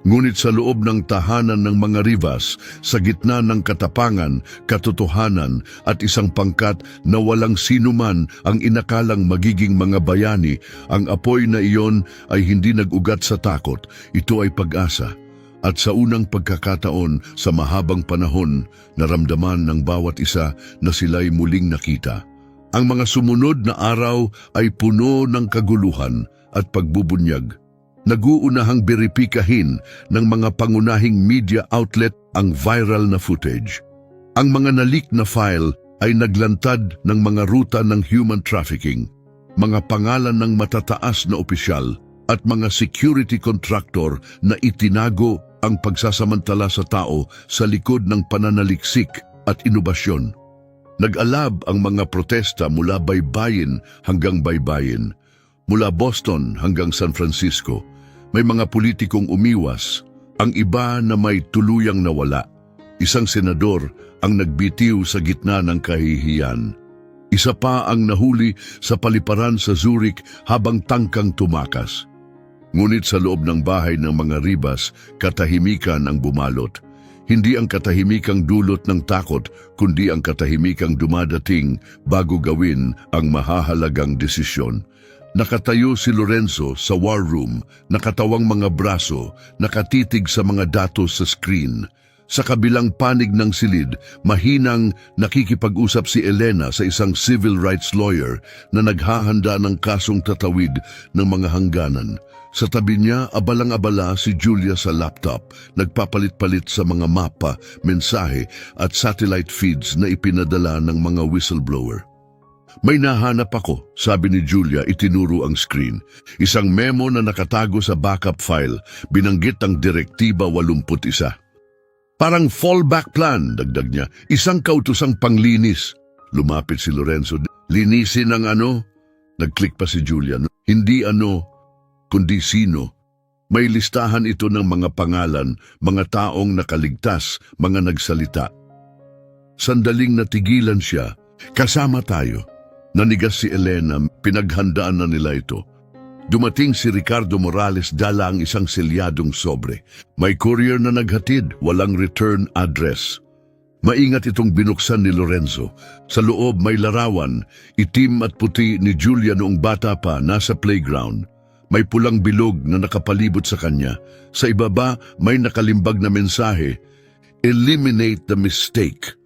S1: Ngunit sa loob ng tahanan ng mga Rivas, sa gitna ng katapangan, katotohanan at isang pangkat na walang sinuman ang inakalang magiging mga bayani, ang apoy na iyon ay hindi nag-ugat sa takot, ito ay pag-asa. At sa unang pagkakataon sa mahabang panahon, naramdaman ng bawat isa na sila'y muling nakita. Ang mga sumunod na araw ay puno ng kaguluhan at pagbubunyag. Naguunahang beripikahin ng mga pangunahing media outlet ang viral na footage. Ang mga nalik na file ay naglantad ng mga ruta ng human trafficking, mga pangalan ng matataas na opisyal at mga security contractor na itinago ang pagsasamantala sa tao sa likod ng pananaliksik at inobasyon. Nag-alab ang mga protesta mula baybayin hanggang baybayin, mula Boston hanggang San Francisco. May mga politikong umiwas, ang iba na may tuluyang nawala. Isang senador ang nagbitiw sa gitna ng kahihiyan. Isa pa ang nahuli sa paliparan sa Zurich habang tangkang tumakas. Ngunit sa loob ng bahay ng mga Ribas, katahimikan ang bumalot. Hindi ang katahimikang dulot ng takot, kundi ang katahimikang dumadating bago gawin ang mahahalagang desisyon. Nakatayo si Lorenzo sa war room, nakatawang mga braso, nakatitig sa mga datos sa screen. Sa kabilang panig ng silid, mahinang nakikipag-usap si Elena sa isang civil rights lawyer na naghahanda ng kasong tatawid ng mga hangganan. Sa tabi niya, abalang-abala si Julia sa laptop, nagpapalit-palit sa mga mapa, mensahe at satellite feeds na ipinadala ng mga whistleblower. May nahanap ako, sabi ni Julia, itinuro ang screen. Isang memo na nakatago sa backup file, binanggit ang Direktiba 81. Parang fallback plan, dagdag niya. Isang kautosang panglinis. Lumapit si Lorenzo. Linisin ang ano? Nag-click pa si Julia. Hindi ano, kundi sino. May listahan ito ng mga pangalan, mga taong nakaligtas, mga nagsalita. Sandaling natigilan siya. Kasama tayo. Nanigas si Elena, pinaghandaan na nila ito. Dumating si Ricardo Morales, dala ang isang selyadong sobre. May courier na naghatid, walang return address. Maingat itong binuksan ni Lorenzo. Sa loob may larawan, itim at puti ni Julia noong bata pa, nasa playground. May pulang bilog na nakapalibot sa kanya. Sa ibaba may nakalimbag na mensahe, "Eliminate the mistake."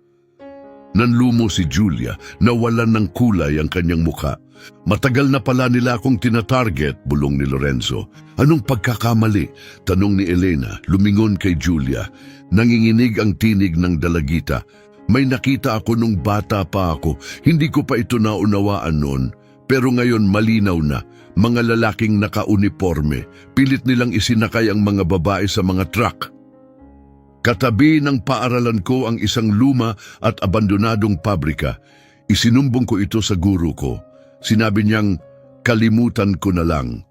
S1: Nanlumo si Julia, nawalan ng kulay ang kanyang muka. Matagal na pala nila akong tinatarget, bulong ni Lorenzo. Anong pagkakamali? Tanong ni Elena, lumingon kay Julia. Nanginginig ang tinig ng dalagita. May nakita ako nung bata pa ako. Hindi ko pa ito naunawaan noon. Pero ngayon malinaw na. Mga lalaking naka-uniforme. Pilit nilang isinakay ang mga babae sa mga truck. Katabi ng paaralan ko ang isang luma at abandonadong pabrika. Isinumbong ko ito sa guro ko. Sinabi niyang, kalimutan ko na lang.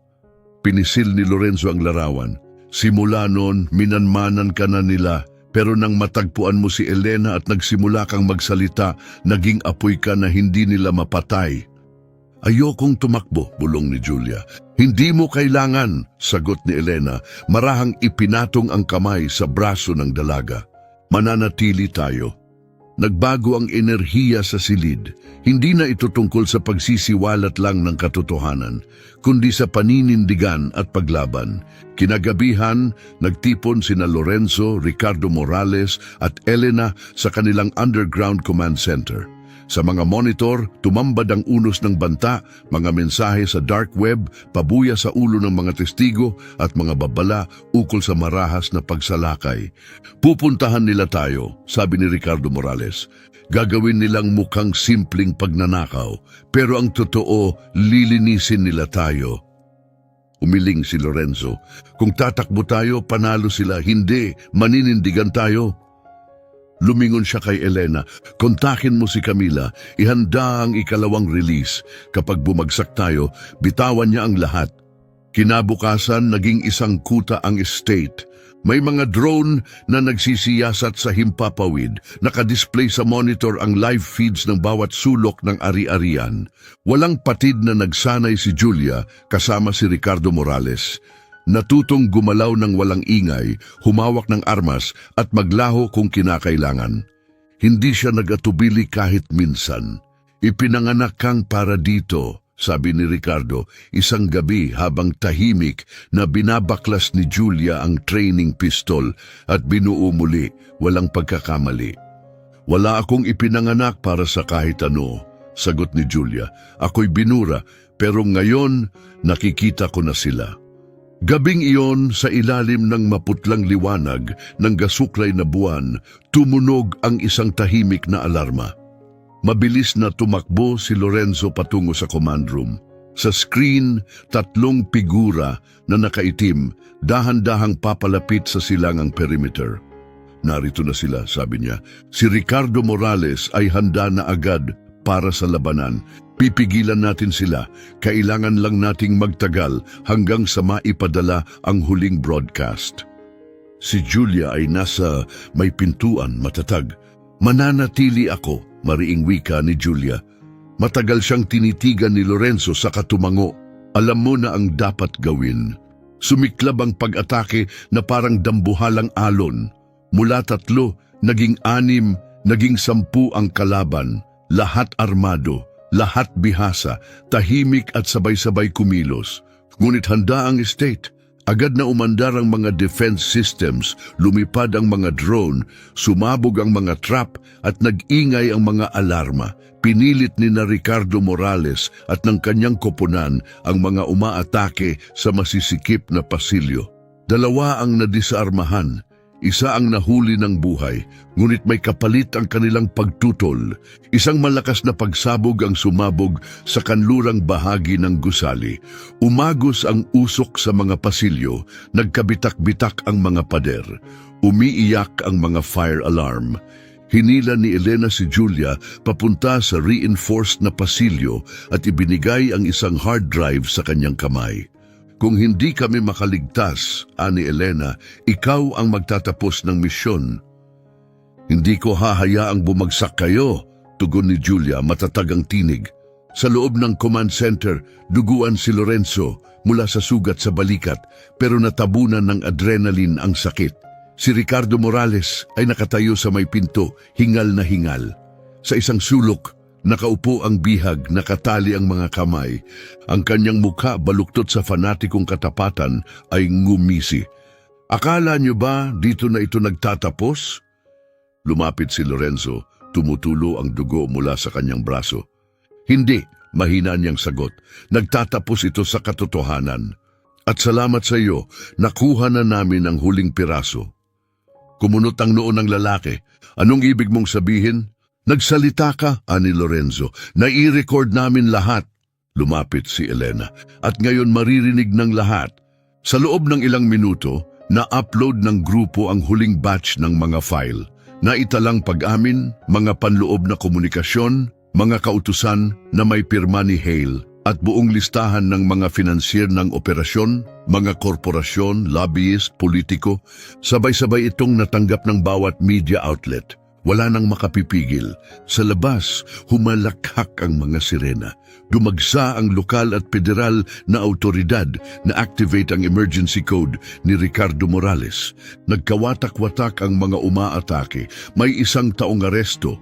S1: Pinisil ni Lorenzo ang larawan. Simula noon, minanmanan ka na nila. Pero nang matagpuan mo si Elena at nagsimula kang magsalita, naging apoy ka na hindi nila mapatay. Ayokong tumakbo, bulong ni Julia. Hindi mo kailangan, sagot ni Elena. Marahang ipinatong ang kamay sa braso ng dalaga. Mananatili tayo. Nagbago ang enerhiya sa silid. Hindi na ito tungkol sa pagsisiwalat lang ng katotohanan, kundi sa paninindigan at paglaban. Kinagabihan, nagtipon sina Lorenzo, Ricardo Morales at Elena sa kanilang underground command center. Sa mga monitor, tumambad ang unos ng banta, mga mensahe sa dark web, pabuya sa ulo ng mga testigo at mga babala ukol sa marahas na pagsalakay. Pupuntahan nila tayo, sabi ni Ricardo Morales. Gagawin nilang mukhang simpleng pagnanakaw, pero ang totoo, lilinisin nila tayo. Umiling si Lorenzo. Kung tatakbo tayo, panalo sila. Hindi, maninindigan tayo. Lumingon siya kay Elena. Kontakin mo si Camila, ihanda ang ikalawang release. Kapag bumagsak tayo, bitawan niya ang lahat. Kinabukasan, naging isang kuta ang estate. May mga drone na nagsisiyasat sa himpapawid. Nakadisplay sa monitor ang live feeds ng bawat sulok ng ari-arian. Walang patid na nagsanay si Julia kasama si Ricardo Morales. Natutong gumalaw ng walang ingay, humawak ng armas at maglaho kung kinakailangan. Hindi siya nagatubili kahit minsan. Ipinanganak kang para dito, sabi ni Ricardo, isang gabi habang tahimik na binabaklas ni Julia ang training pistol at binuo muli, walang pagkakamali. Wala akong ipinanganak para sa kahit ano, sagot ni Julia. Ako'y binura, pero ngayon nakikita ko na sila. Gabing iyon, sa ilalim ng maputlang liwanag ng gasuklay na buwan, tumunog ang isang tahimik na alarma. Mabilis na tumakbo si Lorenzo patungo sa command room. Sa screen, 3 figura na nakaitim, dahan-dahang papalapit sa silangang perimeter. Narito na sila, sabi niya. Si Ricardo Morales ay handa na agad para sa labanan. Pipigilan natin sila. Kailangan lang nating magtagal hanggang sa maipadala ang huling broadcast. Si Julia ay nasa may pintuan, matatag. Mananatili ako, mariing wika ni Julia. Matagal siyang tinitigan ni Lorenzo sa katumango. Alam mo na ang dapat gawin. Sumiklab ang pag-atake na parang dambuhalang alon. Mula 3, naging 6, naging 10 ang kalaban. Lahat armado. Lahat bihasa, tahimik at sabay-sabay kumilos. Ngunit handa ang estate. Agad na umandar ang mga defense systems, lumipad ang mga drone, sumabog ang mga trap at nag-ingay ang mga alarma. Pinilit ni na Ricardo Morales at ng kanyang koponan ang mga umaatake sa masisikip na pasilyo. Dalawa ang nadisarmahan, isa ang nahuli ng buhay, ngunit may kapalit ang kanilang pagtutol. Isang malakas na pagsabog ang sumabog sa kanlurang bahagi ng gusali. Umagos ang usok sa mga pasilyo, nagkabitak-bitak ang mga pader. Umiiyak ang mga fire alarm. Hinila ni Elena si Julia papunta sa reinforced na pasilyo at ibinigay ang isang hard drive sa kanyang kamay. Kung hindi kami makaligtas, ani Elena, ikaw ang magtatapos ng misyon. Hindi ko hahayaang bumagsak kayo, tugon ni Julia, matatag ang tinig. Sa loob ng command center, duguan si Lorenzo mula sa sugat sa balikat pero natabunan ng adrenaline ang sakit. Si Ricardo Morales ay nakatayo sa may pinto, hingal na hingal. Sa isang sulok, nakaupo ang bihag, nakatali ang mga kamay. Ang kanyang mukha baluktot sa fanatikong katapatan ay ngumisi. Akala niyo ba dito na ito nagtatapos? Lumapit si Lorenzo, tumutulo ang dugo mula sa kanyang braso. Hindi, mahina niyang sagot. Nagtatapos ito sa katotohanan. At salamat sa iyo, nakuha na namin ang huling piraso. Kumunot ang noo ng lalaki. Anong ibig mong sabihin? Nagsalita ka, ani Lorenzo. Nai-record namin lahat. Lumapit si Elena. At ngayon maririnig ng lahat. Sa loob ng ilang minuto, na-upload ng grupo ang huling batch ng mga file. Naitalang pag-amin, mga panloob na komunikasyon, mga kautusan na may pirma ni Hale, at buong listahan ng mga finansier ng operasyon, mga korporasyon, lobbyist, politiko. Sabay-sabay itong natanggap ng bawat media outlet. Wala nang makapipigil. Sa labas, humalakhak ang mga sirena. Dumagsa ang lokal at federal na autoridad na activate ang emergency code ni Ricardo Morales. Nagkawatak-watak ang mga umaatake. May isang taong aresto.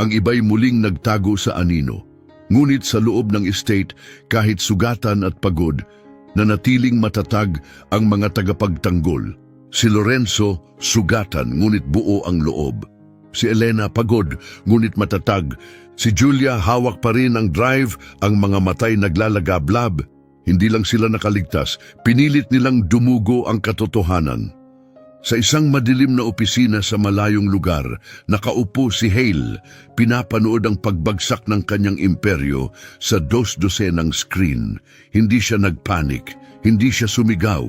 S1: Ang iba'y muling nagtago sa anino. Ngunit sa loob ng estate, kahit sugatan at pagod, nanatiling matatag ang mga tagapagtanggol. Si Lorenzo, sugatan ngunit buo ang loob. Si Elena, pagod ngunit matatag. Si Julia, hawak pa rin ang drive, ang mga matay naglalagablab. Hindi lang sila nakaligtas, pinilit nilang dumugo ang katotohanan. Sa isang madilim na opisina sa malayong lugar, nakaupo si Hale, pinapanood ang pagbagsak ng kanyang imperyo sa 12 ng screen. Hindi siya nagpanik, hindi siya sumigaw.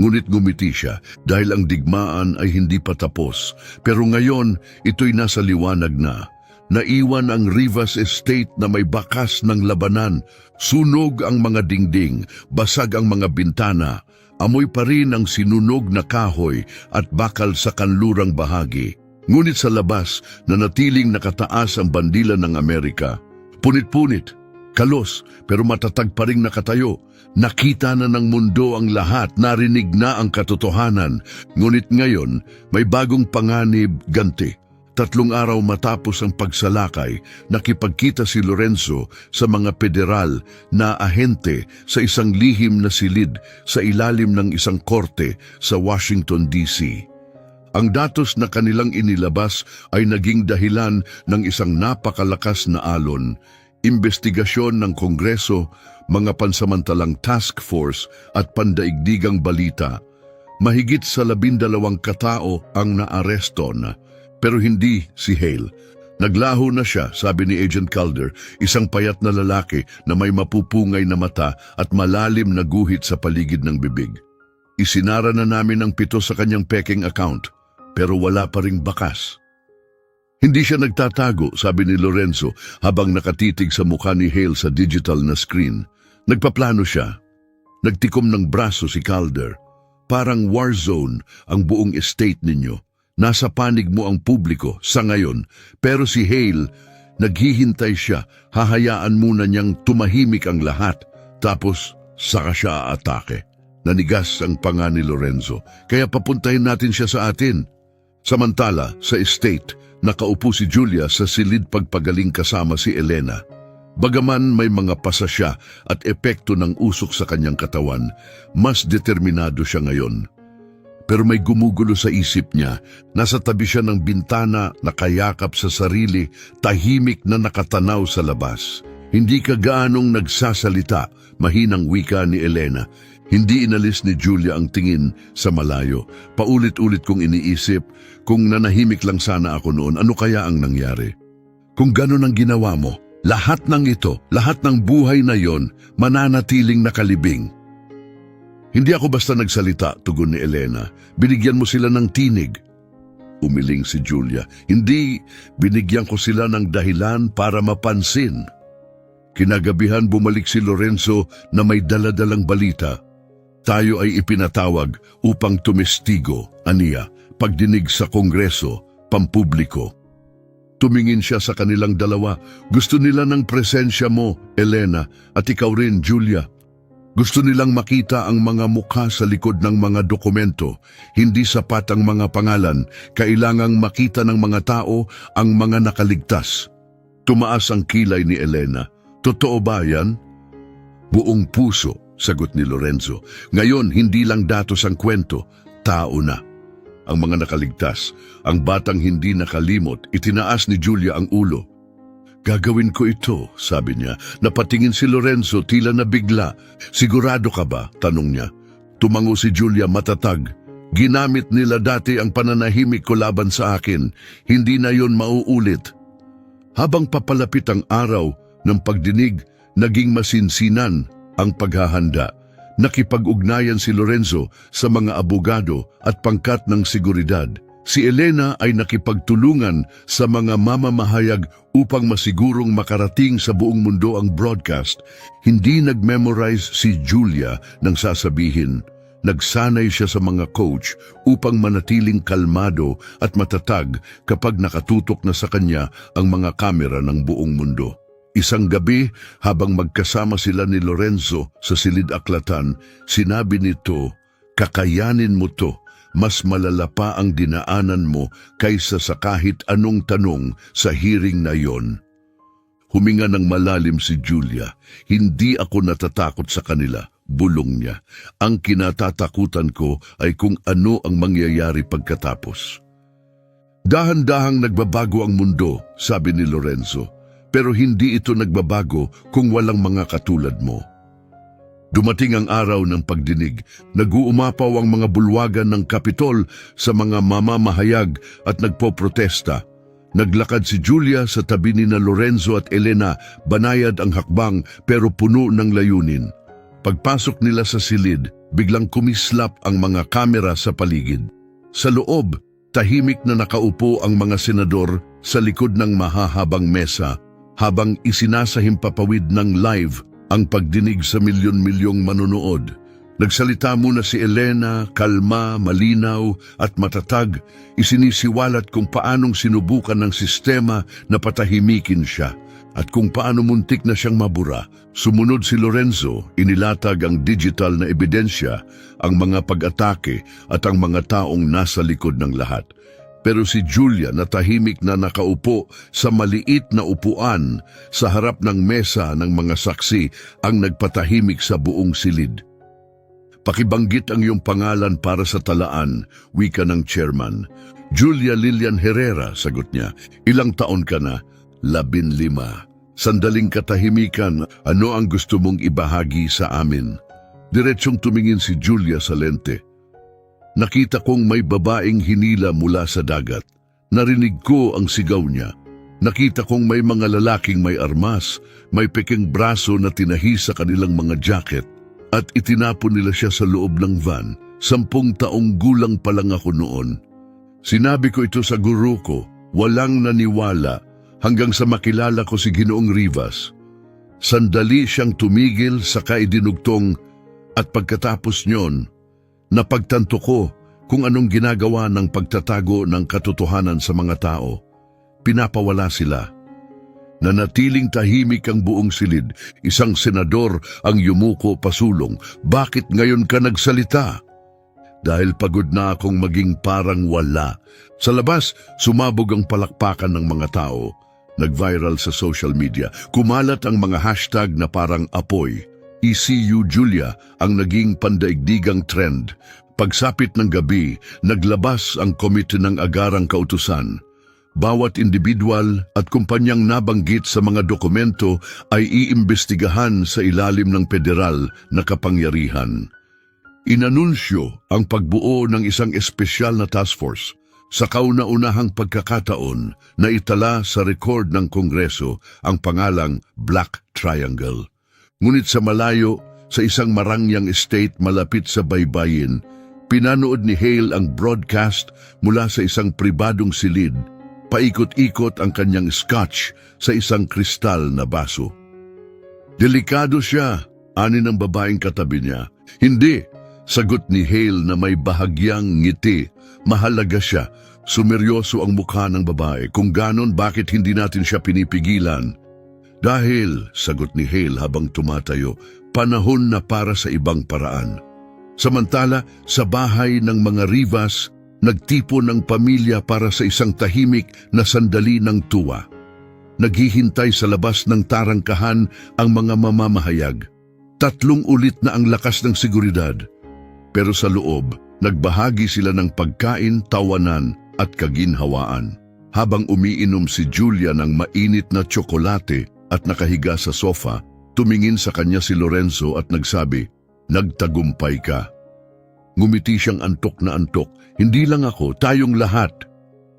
S1: Ngunit ngumiti siya dahil ang digmaan ay hindi pa tapos. Pero ngayon, ito'y nasa liwanag na. Naiwan ang Rivas Estate na may bakas ng labanan. Sunog ang mga dingding, basag ang mga bintana. Amoy pa rin ang sinunog na kahoy at bakal sa kanlurang bahagi. Ngunit sa labas, nanatiling nakataas ang bandila ng Amerika. Punit-punit, kalos, pero matatag pa rin nakatayo. Nakita na ng mundo ang lahat, narinig na ang katotohanan. Ngunit ngayon, may bagong panganib, ganti. 3 araw matapos ang pagsalakay, nakipagkita si Lorenzo sa mga federal na ahente sa isang lihim na silid sa ilalim ng isang korte sa Washington, D.C. Ang datos na kanilang inilabas ay naging dahilan ng isang napakalakas na alon, investigasyon ng Kongreso, mga pansamantalang task force at pandaigdigang balita. Mahigit sa 12 katao ang naaresto na. Pero hindi si Hale. Naglaho na siya, sabi ni Agent Calder, isang payat na lalaki na may mapupungay na mata at malalim na guhit sa paligid ng bibig. Isinara na namin ang 7 sa kanyang peking account, pero wala pa ring bakas. Hindi siya nagtatago, sabi ni Lorenzo habang nakatitig sa mukha ni Hale sa digital na screen. Nagpaplano siya. Nagtikom ng braso si Calder. Parang war zone ang buong estate ninyo. Nasa panig mo ang publiko sa ngayon, pero si Hale, naghihintay siya, hahayaan muna niyang tumahimik ang lahat, tapos saka siya aatake. Nanigas ang panga ni Lorenzo, kaya papuntahin natin siya sa atin. Samantala, sa estate, nakaupo si Julia sa silid pagpagaling kasama si Elena. Bagaman may mga pasa siya at epekto ng usok sa kanyang katawan, mas determinado siya ngayon. Pero may gumugulo sa isip niya. Nasa tabi siya ng bintana, nakayakap sa sarili, tahimik na nakatanaw sa labas. Hindi ka gaanong nagsasalita, mahinang wika ni Elena. Hindi inalis ni Julia ang tingin sa malayo. Paulit-ulit kong iniisip, kung nanahimik lang sana ako noon, ano kaya ang nangyari? Kung gano'n ang ginawa mo, lahat ng ito, lahat ng buhay na yon, mananatiling nakalibing. Hindi ako basta nagsalita, tugon ni Elena. Binigyan mo sila ng tinig. Umiling si Julia. Hindi, binigyan ko sila ng dahilan para mapansin. Kinagabihan bumalik si Lorenzo na may daladalang balita. Tayo ay ipinatawag upang tumestigo, aniya, pagdinig sa kongreso, pampubliko. Tumingin siya sa kanilang dalawa. Gusto nila ng presensya mo, Elena, at ikaw rin, Julia. Gusto nilang makita ang mga mukha sa likod ng mga dokumento. Hindi sapat ang mga pangalan. Kailangang makita ng mga tao ang mga nakaligtas. Tumaas ang kilay ni Elena. Totoo ba yan? Buong puso, sagot ni Lorenzo. Ngayon, hindi lang datos ang kwento, tao na. Ang mga nakaligtas, ang batang hindi nakalimot, itinaas ni Julia ang ulo. Gagawin ko ito, sabi niya. Napatingin si Lorenzo, tila nabigla. Sigurado ka ba? Tanong niya. Tumango si Julia matatag. Ginamit nila dati ang pananahimik ko laban sa akin. Hindi na yon mauulit. Habang papalapit ang araw ng pagdinig, naging masinsinan ang paghahanda. Nakipag-ugnayan si Lorenzo sa mga abogado at pangkat ng seguridad. Si Elena ay nakipagtulungan sa mga mamamahayag upang masigurong makarating sa buong mundo ang broadcast. Hindi nag-memorize si Julia ng sasabihin. Nagsanay siya sa mga coach upang manatiling kalmado at matatag kapag nakatutok na sa kanya ang mga kamera ng buong mundo. Isang gabi, habang magkasama sila ni Lorenzo sa silid-aklatan, sinabi nito, kakayanin mo to, mas malala pa ang dinaanan mo kaysa sa kahit anong tanong sa hearing na yon. Huminga ng malalim si Julia. Hindi ako natatakot sa kanila, bulong niya. Ang kinatatakutan ko ay kung ano ang mangyayari pagkatapos. Dahan-dahang nagbabago ang mundo, sabi ni Lorenzo. Pero hindi ito nagbabago kung walang mga katulad mo. Dumating ang araw ng pagdinig. Nag-uumapaw ang mga bulwagan ng Kapitol sa mga mamamahayag at nagpoprotesta. Naglakad si Julia sa tabi ni na Lorenzo at Elena, banayad ang hakbang pero puno ng layunin. Pagpasok nila sa silid, biglang kumislap ang mga kamera sa paligid. Sa loob, tahimik na nakaupo ang mga senador sa likod ng mahahabang mesa, habang isinasahimpapawid ng live ang pagdinig sa milyon-milyong manonood. Nagsalita muna si Elena, kalma, malinaw at matatag. Isinisiwalat kung paanong sinubukan ng sistema na patahimikin siya at kung paano muntik na siyang mabura. Sumunod si Lorenzo, inilatag ang digital na ebidensya, ang mga pag-atake at ang mga taong nasa likod ng lahat. Pero si Julia na tahimik na nakaupo sa maliit na upuan sa harap ng mesa ng mga saksi ang nagpatahimik sa buong silid. Pakibanggit ang iyong pangalan para sa talaan, wika ng chairman. Julia Lilian Herrera, sagot niya. Ilang taon ka na? 15. Sandaling katahimikan, ano ang gusto mong ibahagi sa amin? Diretsong tumingin si Julia sa lente. Nakita kong may babaeng hinila mula sa dagat. Narinig ko ang sigaw niya. Nakita kong may mga lalaking may armas, may peking braso na tinahi sa kanilang mga jacket at itinapon nila siya sa loob ng van. 10 taong gulang pa lang ako noon. Sinabi ko ito sa guro ko, walang naniwala hanggang sa makilala ko si Ginoong Rivas. Sandali siyang tumigil sa kaidinugtong at pagkatapos niyon, napagtanto ko kung anong ginagawa ng pagtatago ng katotohanan sa mga tao. Pinapawala sila. Nanatiling tahimik ang buong silid. Isang senador ang yumuko pasulong. Bakit ngayon ka nagsalita? Dahil pagod na akong maging parang wala. Sa labas, sumabog ang palakpakan ng mga tao. Nag-viral sa social media. Kumalat ang mga hashtag na parang apoy. ECU Julia ang naging pandaigdigang trend. Pagsapit ng gabi, naglabas ang komite ng agarang kautusan. Bawat individual at kumpanyang nabanggit sa mga dokumento ay iimbestigahan sa ilalim ng federal na kapangyarihan. Inanunsyo ang pagbuo ng isang espesyal na task force sa kauna-unahang pagkakataon na itala sa record ng Kongreso ang pangalang Black Triangle. Ngunit sa malayo, sa isang marangyang estate malapit sa baybayin, pinanood ni Hale ang broadcast mula sa isang pribadong silid. Paikot-ikot ang kanyang scotch sa isang kristal na baso. Delikado siya, ani ng babaeng katabi niya. Hindi, sagot ni Hale na may bahagyang ngiti. Mahalaga siya. Sumeryoso ang mukha ng babae. Kung ganon, bakit hindi natin siya pinipigilan? Dahil, sagot ni Hale habang tumatayo, panahon na para sa ibang paraan. Samantala, sa bahay ng mga Rivas, nagtipon ang pamilya para sa isang tahimik na sandali ng tuwa. Naghihintay sa labas ng tarangkahan ang mga mamamahayag. 3 ulit na ang lakas ng seguridad. Pero sa loob, nagbahagi sila ng pagkain, tawanan at kaginhawaan. Habang umiinom si Julia ng mainit na tsokolate at nakahiga sa sofa, tumingin sa kanya si Lorenzo at nagsabi, "Nagtagumpay ka." Ngumiti siyang antok na antok. "Hindi lang ako, tayong lahat."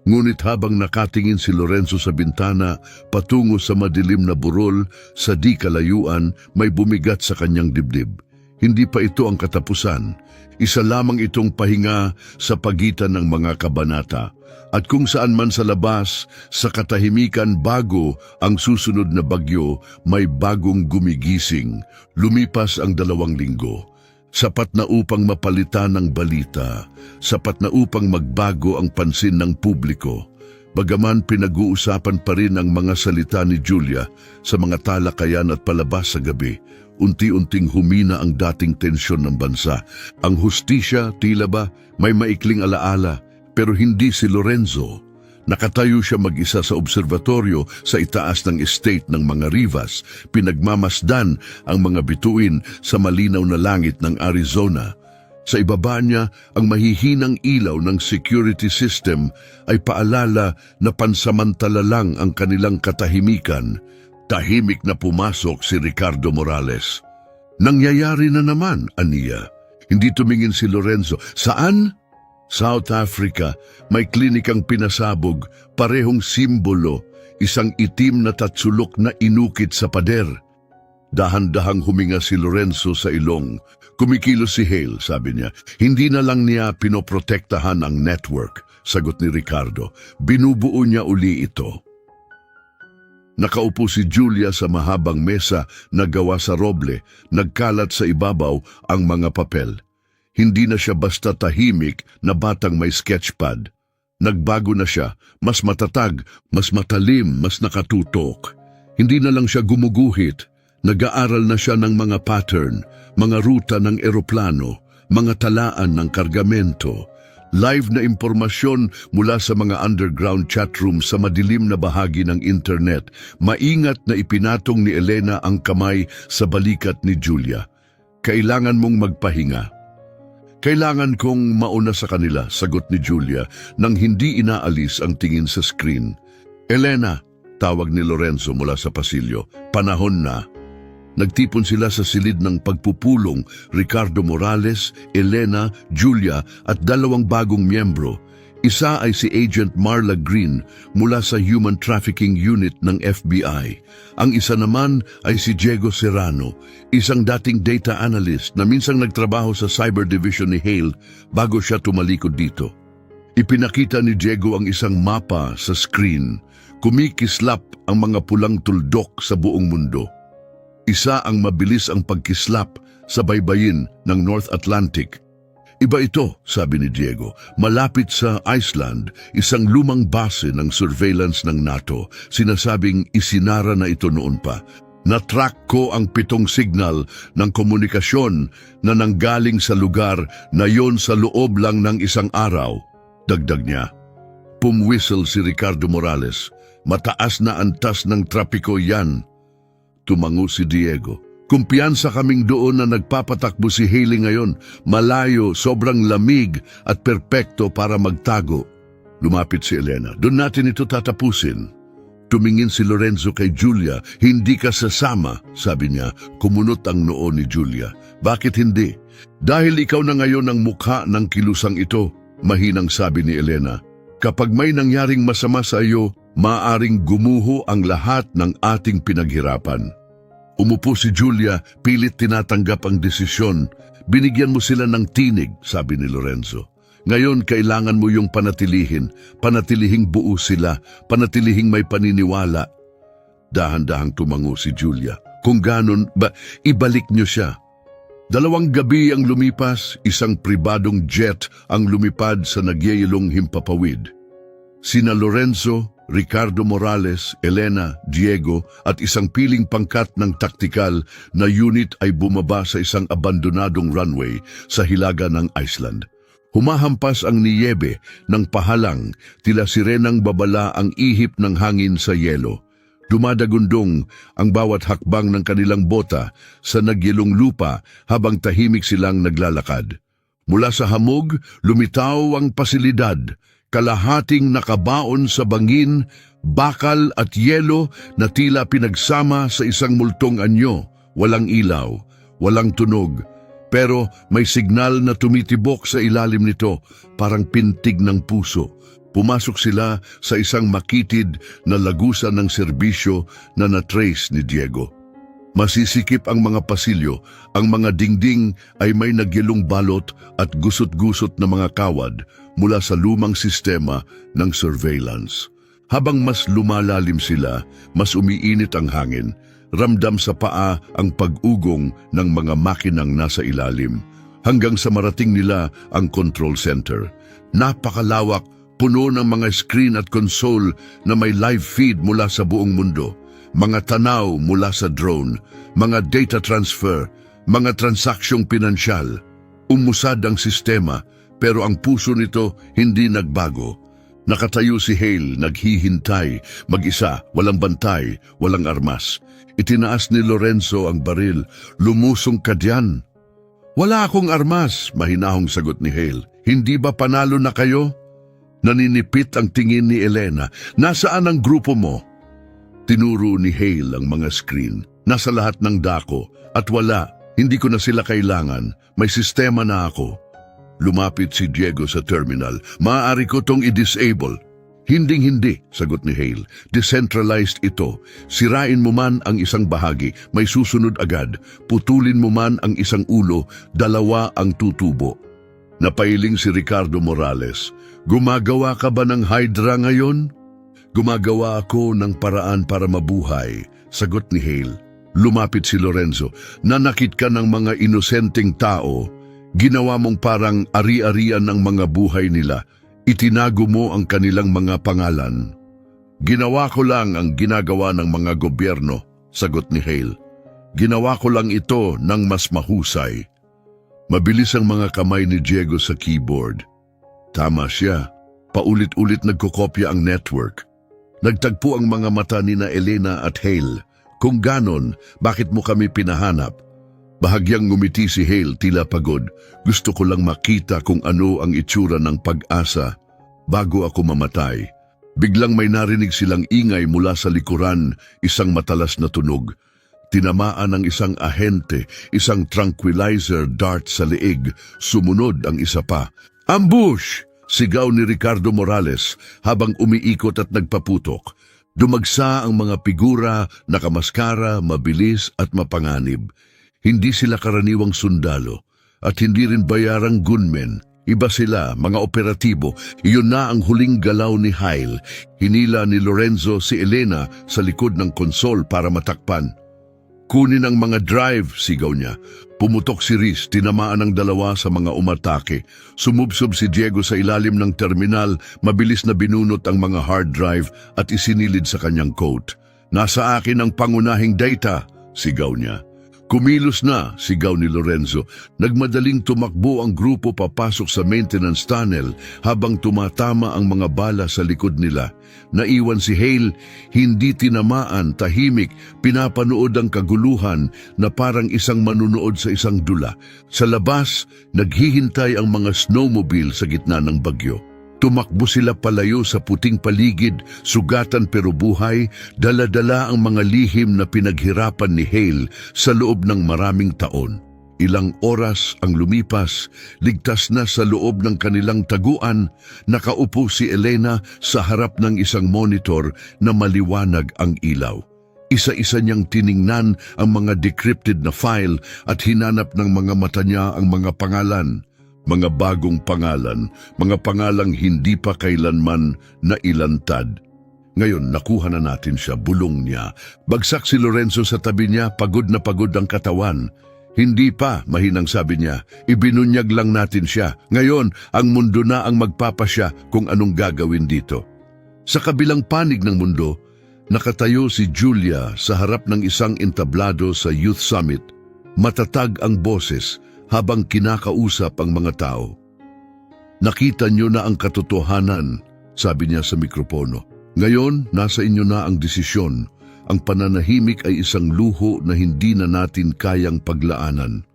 S1: Ngunit habang nakatingin si Lorenzo sa bintana, patungo sa madilim na burol, sa di kalayuan, may bumigat sa kanyang dibdib. Hindi pa ito ang katapusan. Isa lamang itong pahinga sa pagitan ng mga kabanata. At kung saan man sa labas, sa katahimikan bago ang susunod na bagyo, may bagong gumigising. Lumipas ang 2 linggo. Sapat na upang mapalitan ng balita, sapat na upang magbago ang pansin ng publiko. Bagaman pinag-uusapan pa rin ang mga salita ni Julia sa mga talakayan at palabas sa gabi, unti-unting humina ang dating tensyon ng bansa. Ang hustisya, tila ba, may maikling alaala, pero hindi si Lorenzo. Nakatayo siya mag-isa sa observatoryo sa itaas ng estate ng mga Rivas, pinagmamasdan ang mga bituin sa malinaw na langit ng Arizona. Sa ibaba niya, ang mahihinang ilaw ng security system ay paalala na pansamantala lang ang kanilang katahimikan. Tahimik na pumasok si Ricardo Morales. "Nangyayari na naman," aniya. Hindi tumingin si Lorenzo. "Saan?" "South Africa, may klinikang pinasabog, parehong simbolo, isang itim na tatsulok na inukit sa pader." Dahan-dahang huminga si Lorenzo sa ilong. "Kumikilos si Hale," sabi niya. "Hindi na lang niya pinoprotektahan ang network," sagot ni Ricardo. "Binubuo niya uli ito." Nakaupo si Julia sa mahabang mesa na gawa sa roble, nagkalat sa ibabaw ang mga papel. Hindi na siya basta tahimik na batang may sketchpad. Nagbago na siya, mas matatag, mas matalim, mas nakatutok. Hindi na lang siya gumuguhit. Nag-aaral na siya ng mga pattern, mga ruta ng eroplano, mga talaan ng kargamento. Live na impormasyon mula sa mga underground chatroom sa madilim na bahagi ng internet. Maingat na ipinatong ni Elena ang kamay sa balikat ni Julia. "Kailangan mong magpahinga." "Kailangan kong mauna sa kanila," sagot ni Julia nang hindi inaalis ang tingin sa screen. "Elena," tawag ni Lorenzo mula sa pasilyo, "panahon na." Nagtipon sila sa silid ng pagpupulong, Ricardo Morales, Elena, Julia at 2 bagong miyembro. Isa ay si Agent Marla Green mula sa Human Trafficking Unit ng FBI. Ang isa naman ay si Diego Serrano, isang dating data analyst na minsang nagtrabaho sa Cyber Division ni Hale bago siya tumalikod dito. Ipinakita ni Diego ang isang mapa sa screen. Kumikislap ang mga pulang tuldok sa buong mundo. Isa ang mabilis ang pagkislap sa baybayin ng North Atlantic. "Iba ito," sabi ni Diego, "malapit sa Iceland, isang lumang base ng surveillance ng NATO. Sinasabing isinara na ito noon pa. Na-track ko ang 7 signal ng komunikasyon na nanggaling sa lugar na yon sa loob lang ng 1 araw." Dagdag niya. Pumwhistle si Ricardo Morales. Mataas na antas ng trapiko yan. Tumango si Diego. Kumpiyansa kaming doon na nagpapatakbo si Hailey ngayon. Malayo, sobrang lamig at perpekto para magtago. Lumapit si Elena. Doon natin ito tatapusin. Tumingin si Lorenzo kay Julia. Hindi ka sasama, sabi niya. Kumunot ang noo ni Julia. Bakit hindi? Dahil ikaw na ngayon ang mukha ng kilusang ito, mahinang sabi ni Elena. Kapag may nangyaring masama sa iyo, maaaring gumuho ang lahat ng ating pinaghirapan. Umupo si Julia, pilit tinatanggap ang desisyon. Binigyan mo sila ng tinig, sabi ni Lorenzo. Ngayon, kailangan mo yung panatilihing buo sila, panatilihing may paniniwala. Dahan-dahang tumango si Julia. Kung ganon, ibalik niyo siya. 2 gabi ang lumipas, isang pribadong jet ang lumipad sa nagyayelong himpapawid. Sina Lorenzo, Ricardo Morales, Elena, Diego at isang piling pangkat ng taktikal na unit ay bumaba sa isang abandonadong runway sa hilaga ng Iceland. Humahampas ang niyebe ng pahalang, tila sirenang babala ang ihip ng hangin sa yelo. Dumadagundong ang bawat hakbang ng kanilang bota sa nagyelong lupa habang tahimik silang naglalakad. Mula sa hamog, lumitaw ang pasilidad, kalahating nakabaon sa bangin, bakal at yelo na tila pinagsama sa isang multong anyo. Walang ilaw, walang tunog, pero may signal na tumitibok sa ilalim nito, parang pintig ng puso. Pumasok sila sa isang makitid na lagusan ng serbisyo na na-trace ni Diego. Masisikip ang mga pasilyo, ang mga dingding ay may nagyelong balot at gusot-gusot na mga kawad mula sa lumang sistema ng surveillance. Habang mas lumalalim sila, mas umiinit ang hangin. Ramdam sa paa ang pag-ugong ng mga makinang nasa ilalim, hanggang sa marating nila ang control center. Napakalawak, puno ng mga screen at console na may live feed mula sa buong mundo, mga tanaw mula sa drone, mga data transfer, mga transaksyong pinansyal. Umusad ang sistema, pero ang puso nito hindi nagbago. Nakatayo si Hale, naghihintay, mag-isa, walang bantay, walang armas. Itinaas ni Lorenzo ang baril. Lumusong ka diyan. Wala akong armas, mahinahong sagot ni Hale. Hindi ba panalo na kayo? Naninipit ang tingin ni Elena. Nasaan ang grupo mo? Tinuro ni Hale ang mga screen. Nasa lahat ng dako. At wala, hindi ko na sila kailangan. May sistema na ako. Lumapit si Diego sa terminal. Maaari ko tong i-disable. Hinding-hindi, sagot ni Hale. Decentralized ito. Sirain mo man ang isang bahagi, may susunod agad. Putulin mo man ang isang ulo, 2 ang tutubo. Napailing si Ricardo Morales. Gumagawa ka ba ng Hydra ngayon? Gumagawa ako ng paraan para mabuhay, sagot ni Hale. Lumapit si Lorenzo. Nanakit ka ng mga inosenteng tao. Ginawa mong parang ari-arian ng mga buhay nila. Itinago mo ang kanilang mga pangalan. Ginawa ko lang ang ginagawa ng mga gobyerno, sagot ni Hale. Ginawa ko lang ito ng mas mahusay. Mabilis ang mga kamay ni Diego sa keyboard. Tama siya. Paulit-ulit nagkokopya ang network. Nagtagpo ang mga mata ni na Elena at Hale. Kung ganon, bakit mo kami pinahanap? Bahagyang ngumiti si Hale, tila pagod. Gusto ko lang makita kung ano ang itsura ng pag-asa bago ako mamatay. Biglang may narinig silang ingay mula sa likuran, isang matalas na tunog. Tinamaan ng isang ahente, isang tranquilizer dart sa leeg. Sumunod ang isa pa. Ambush! Sigaw ni Ricardo Morales habang umiikot at nagpaputok. Dumagsa ang mga figura, nakamaskara, mabilis at mapanganib. Hindi sila karaniwang sundalo at hindi rin bayarang gunmen. Iba sila, mga operatibo. Iyon na ang huling galaw ni Hale. Hinila ni Lorenzo si Elena sa likod ng konsol para matakpan. Kunin ang mga drive, sigaw niya. Pumutok si Riz, tinamaan ng 2 sa mga umatake. Sumubsob si Diego sa ilalim ng terminal, mabilis na binunot ang mga hard drive at isinilid sa kanyang coat. Nasa akin ang pangunahing data, sigaw niya. Kumilos na, sigaw ni Lorenzo. Nagmadaling tumakbo ang grupo papasok sa maintenance tunnel habang tumatama ang mga bala sa likod nila. Naiwan si Hale, hindi tinamaan, tahimik, pinapanood ang kaguluhan na parang isang manunood sa isang dula. Sa labas, naghihintay ang mga snowmobile sa gitna ng bagyo. Tumakbo sila palayo sa puting paligid, sugatan pero buhay, dala-dala ang mga lihim na pinaghirapan ni Hale sa loob ng maraming taon. Ilang oras ang lumipas, ligtas na sa loob ng kanilang taguan, nakaupo si Elena sa harap ng isang monitor na maliwanag ang ilaw. Isa-isa niyang tiningnan ang mga decrypted na file at hinanap ng mga mata niya ang mga pangalan. Mga bagong pangalan, mga pangalang hindi pa kailanman nailantad. Ngayon, nakuha na natin siya, bulong niya. Bagsak si Lorenzo sa tabi niya, pagod na pagod ang katawan. Hindi pa, mahinang sabi niya, ibinunyag lang natin siya. Ngayon, ang mundo na ang magpapasya kung anong gagawin dito. Sa kabilang panig ng mundo, nakatayo si Julia sa harap ng isang entablado sa Youth Summit. Matatag ang boses habang kinakausap ang mga tao. Nakita niyo na ang katotohanan, sabi niya sa mikropono. Ngayon, nasa inyo na ang desisyon. Ang pananahimik ay isang luho na hindi na natin kayang paglaanan.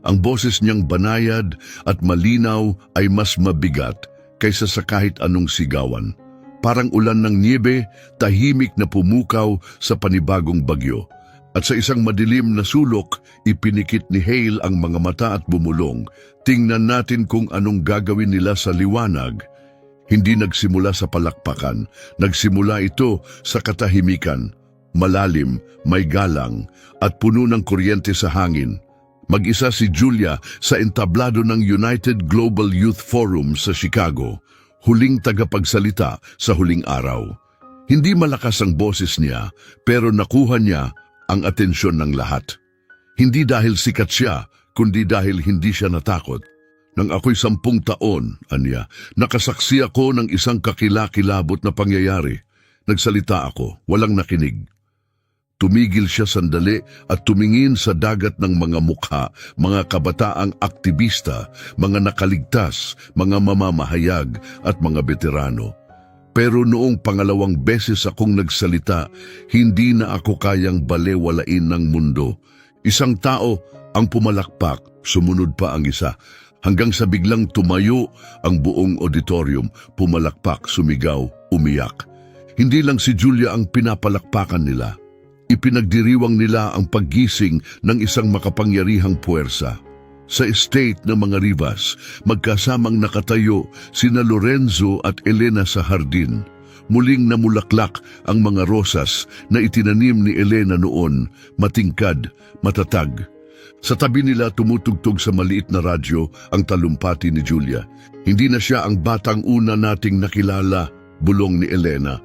S1: Ang boses niyang banayad at malinaw ay mas mabigat kaysa sa kahit anong sigawan. Parang ulan ng niebe, tahimik na pumukaw sa panibagong bagyo. At sa isang madilim na sulok, ipinikit ni Hale ang mga mata at bumulong. Tingnan natin kung anong gagawin nila sa liwanag. Hindi nagsimula sa palakpakan, nagsimula ito sa katahimikan. Malalim, may galang, at puno ng kuryente sa hangin. Mag-isa si Julia sa entablado ng United Global Youth Forum sa Chicago, huling tagapagsalita sa huling araw. Hindi malakas ang boses niya, pero nakuha niya ang atensyon ng lahat. Hindi dahil sikat siya, kundi dahil hindi siya natakot. Nang ako'y 10 taon, anya, nakasaksi ako ng isang kakilakilabot na pangyayari. Nagsalita ako, walang nakinig. Tumigil siya sandali at tumingin sa dagat ng mga mukha, mga kabataang aktivista, mga nakaligtas, mga mamamahayag at mga veterano. Pero noong pangalawang beses akong nagsalita, hindi na ako kayang balewalain ng mundo. Isang tao ang pumalakpak, sumunod pa ang isa, hanggang sa biglang tumayo ang buong auditorium, pumalakpak, sumigaw, umiyak. Hindi lang si Julia ang pinapalakpakan nila. Ipinagdiriwang nila ang paggising ng isang makapangyarihang puwersa. Sa estate ng mga Rivas, magkasamang nakatayo sina Lorenzo at Elena sa hardin. Muling namulaklak ang mga rosas na itinanim ni Elena noon, matingkad, matatag. Sa tabi nila tumutugtog sa maliit na radyo ang talumpati ni Julia. Hindi na siya ang batang una nating nakilala, bulong ni Elena.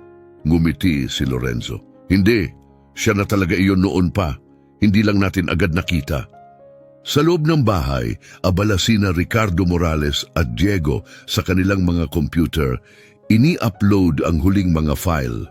S1: Ngumiti si Lorenzo. Hindi, siya na talaga iyon noon pa. Hindi lang natin agad nakita. Sa loob ng bahay, abala sina Ricardo Morales at Diego sa kanilang mga computer, ini-upload ang huling mga file.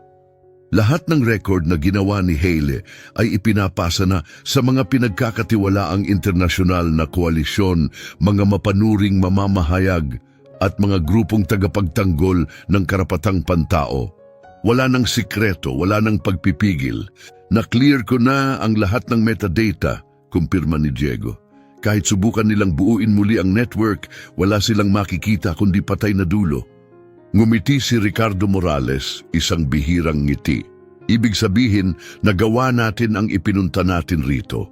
S1: Lahat ng record na ginawa ni Hale ay ipinapasa na sa mga pinagkakatiwalaang internasyonal na koalisyon, mga mapanuring mamamahayag at mga grupong tagapagtanggol ng karapatang pantao. Wala nang sikreto, wala nang pagpipigil. Na-clear ko na ang lahat ng metadata, kumpirma ni Diego. Kahit subukan nilang buuin muli ang network, wala silang makikita kundi patay na dulo. Ngumiti si Ricardo Morales, isang bihirang ngiti. Ibig sabihin, nagawa natin ang ipinunta natin rito.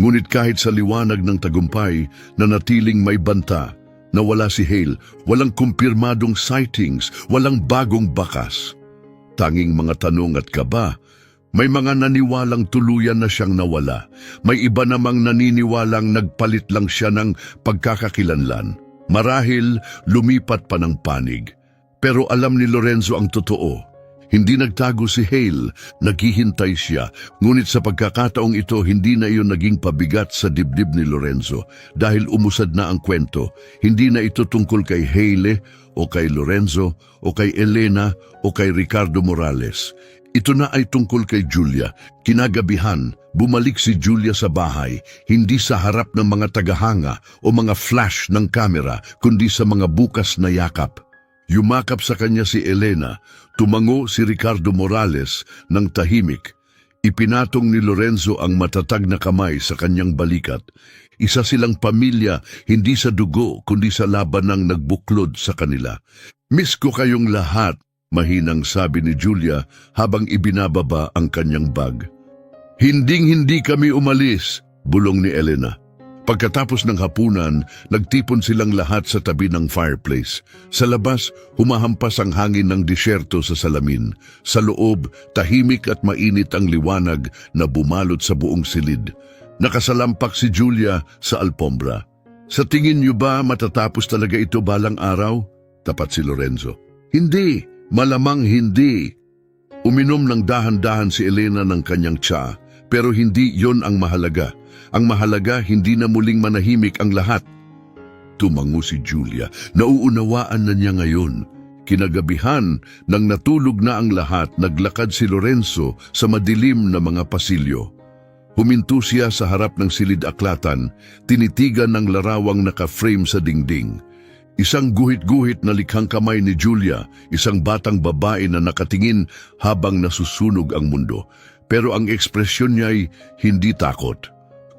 S1: Ngunit kahit sa liwanag ng tagumpay, nanatiling may banta, na wala si Hale, walang kumpirmadong sightings, walang bagong bakas. Tanging mga tanong at kaba. May mga naniwalang tuluyan na siyang nawala. May iba namang naniniwalang nagpalit lang siya ng pagkakakilanlan. Marahil lumipat pa ng panig. Pero alam ni Lorenzo ang totoo. Hindi nagtago si Hale, naghihintay siya. Ngunit sa pagkakataong ito, hindi na iyon naging pabigat sa dibdib ni Lorenzo. Dahil umusad na ang kwento, hindi na ito tungkol kay Hale o kay Lorenzo o kay Elena o kay Ricardo Morales. Ito na ay tungkol kay Julia. Kinagabihan, bumalik si Julia sa bahay, hindi sa harap ng mga tagahanga o mga flash ng kamera, kundi sa mga bukas na yakap. Yumakap sa kanya si Elena, tumango si Ricardo Morales ng tahimik. Ipinatong ni Lorenzo ang matatag na kamay sa kanyang balikat. Isa silang pamilya, hindi sa dugo, kundi sa labanang nagbuklod sa kanila. Miss ko kayong lahat, mahinang sabi ni Julia habang ibinababa ang kanyang bag. Hinding-hindi kami umalis, bulong ni Elena. Pagkatapos ng hapunan, nagtipon silang lahat sa tabi ng fireplace. Sa labas, humahampas ang hangin ng disyerto sa salamin. Sa loob, tahimik at mainit ang liwanag na bumalot sa buong silid. Nakasalampak si Julia sa alpombra. Sa tingin niyo ba matatapos talaga ito balang araw? Tapat si Lorenzo. Hindi, malamang hindi. Uminom ng dahan-dahan si Elena ng kanyang tsa, pero hindi yon ang mahalaga. Ang mahalaga, hindi na muling manahimik ang lahat. Tumango si Julia. Nauunawaan na niya ngayon. Kinagabihan, nang natulog na ang lahat, naglakad si Lorenzo sa madilim na mga pasilyo. Huminto siya sa harap ng silid-aklatan, tinitigan ng larawang naka-frame sa dingding. Isang guhit-guhit na likhang kamay ni Julia, isang batang babae na nakatingin habang nasusunog ang mundo. Pero ang ekspresyon niya ay hindi takot,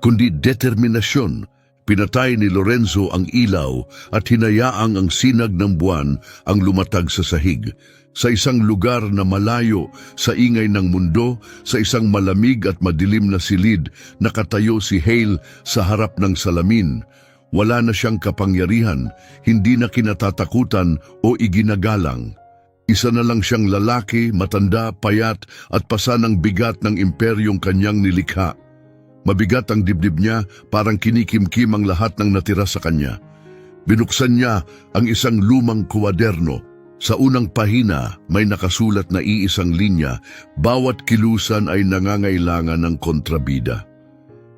S1: kundi determinasyon. Pinatay ni Lorenzo ang ilaw at hinayaang ang sinag ng buwan ang lumatag sa sahig. Sa isang lugar na malayo sa ingay ng mundo, sa isang malamig at madilim na silid, nakatayo si Hale sa harap ng salamin. Wala na siyang kapangyarihan, hindi na kinatatakutan o iginagalang. Isa na lang siyang lalaki, matanda, payat at pasa ng bigat ng imperyong kanyang nilikha. Mabigat ang dibdib niya, parang kinikimkim ang lahat ng natira sa kanya. Binuksan niya ang isang lumang kwaderno. Sa unang pahina, may nakasulat na iisang linya, bawat kilusan ay nangangailangan ng kontrabida.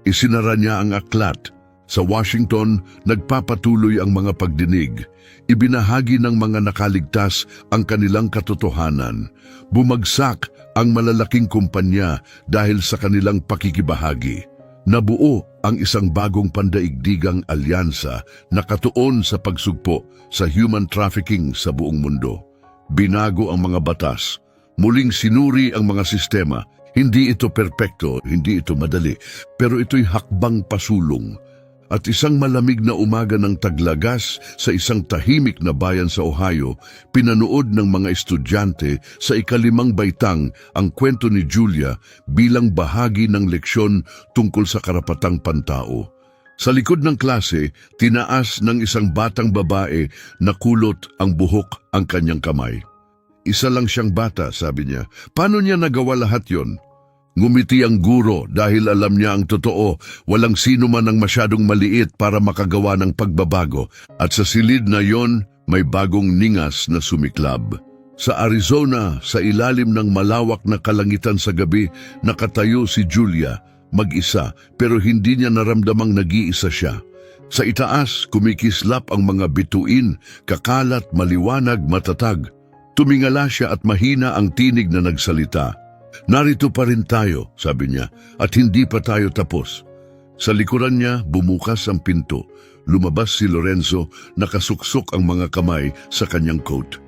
S1: Isinara niya ang aklat. Sa Washington, nagpapatuloy ang mga pagdinig. Ibinahagi ng mga nakaligtas ang kanilang katotohanan. Bumagsak ang malalaking kumpanya dahil sa kanilang pakikibahagi. Nabuo ang isang bagong pandaigdigang alyansa na katuon sa pagsugpo sa human trafficking sa buong mundo. Binago ang mga batas. Muling sinuri ang mga sistema. Hindi ito perpekto, hindi ito madali, pero ito'y hakbang pasulong. At isang malamig na umaga ng taglagas sa isang tahimik na bayan sa Ohio, pinanood ng mga estudyante sa ikalimang baitang ang kwento ni Julia bilang bahagi ng leksyon tungkol sa karapatang pantao. Sa likod ng klase, tinaas ng isang batang babae na kulot ang buhok ang kanyang kamay. Isa lang siyang bata, sabi niya. Paano niya nagawa lahat yon? Ngumiti ang guro dahil alam niya ang totoo, walang sino man ang masyadong maliit para makagawa ng pagbabago, at sa silid na yon may bagong ningas na sumiklab. Sa Arizona, sa ilalim ng malawak na kalangitan sa gabi, nakatayo si Julia, mag-isa, pero hindi niya naramdamang nag-iisa siya. Sa itaas, kumikislap ang mga bituin, kakalat, maliwanag, matatag. Tumingala siya at mahina ang tinig na nagsalita. Narito pa rin tayo, sabi niya, at hindi pa tayo tapos. Sa likuran niya, bumukas ang pinto. Lumabas si Lorenzo, nakasuksok ang mga kamay sa kanyang coat.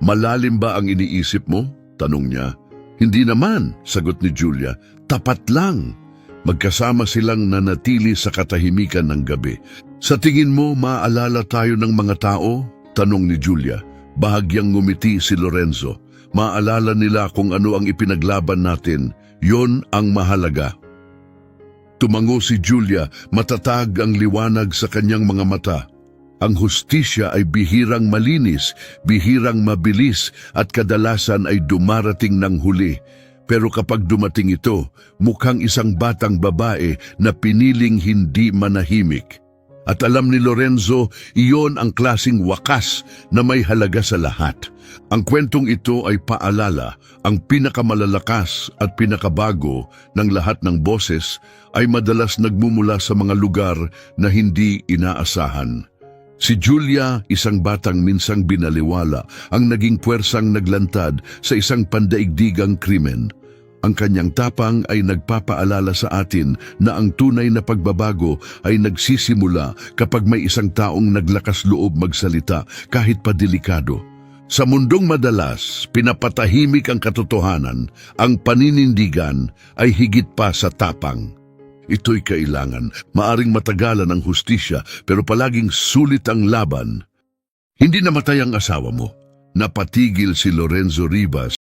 S1: Malalim ba ang iniisip mo? Tanong niya. Hindi naman, sagot ni Julia. Tapat lang. Magkasama silang nanatili sa katahimikan ng gabi. Sa tingin mo, maalala tayo ng mga tao? Tanong ni Julia. Bahagyang ngumiti si Lorenzo. Maalala nila kung ano ang ipinaglaban natin. Yon ang mahalaga. Tumango si Julia, matatag ang liwanag sa kanyang mga mata. Ang hustisya ay bihirang malinis, bihirang mabilis at kadalasan ay dumarating ng huli. Pero kapag dumating ito, mukhang isang batang babae na piniling hindi manahimik. At alam ni Lorenzo, iyon ang klasing wakas na may halaga sa lahat. Ang kwentong ito ay paalala, ang pinakamalalakas at pinakabago ng lahat ng boses ay madalas nagmumula sa mga lugar na hindi inaasahan. Si Julia, isang batang minsang binaliwala, ang naging puwersang naglantad sa isang pandaigdigang krimen. Ang kanyang tapang ay nagpapaalala sa atin na ang tunay na pagbabago ay nagsisimula kapag may isang taong naglakas loob magsalita kahit pa delikado. Sa mundong madalas, pinapatahimik ang katotohanan, ang paninindigan ay higit pa sa tapang. Ito'y kailangan. Maaring matagalan ang hustisya pero palaging sulit ang laban. Hindi namatay ang asawa mo. Napatigil si Lorenzo Rivas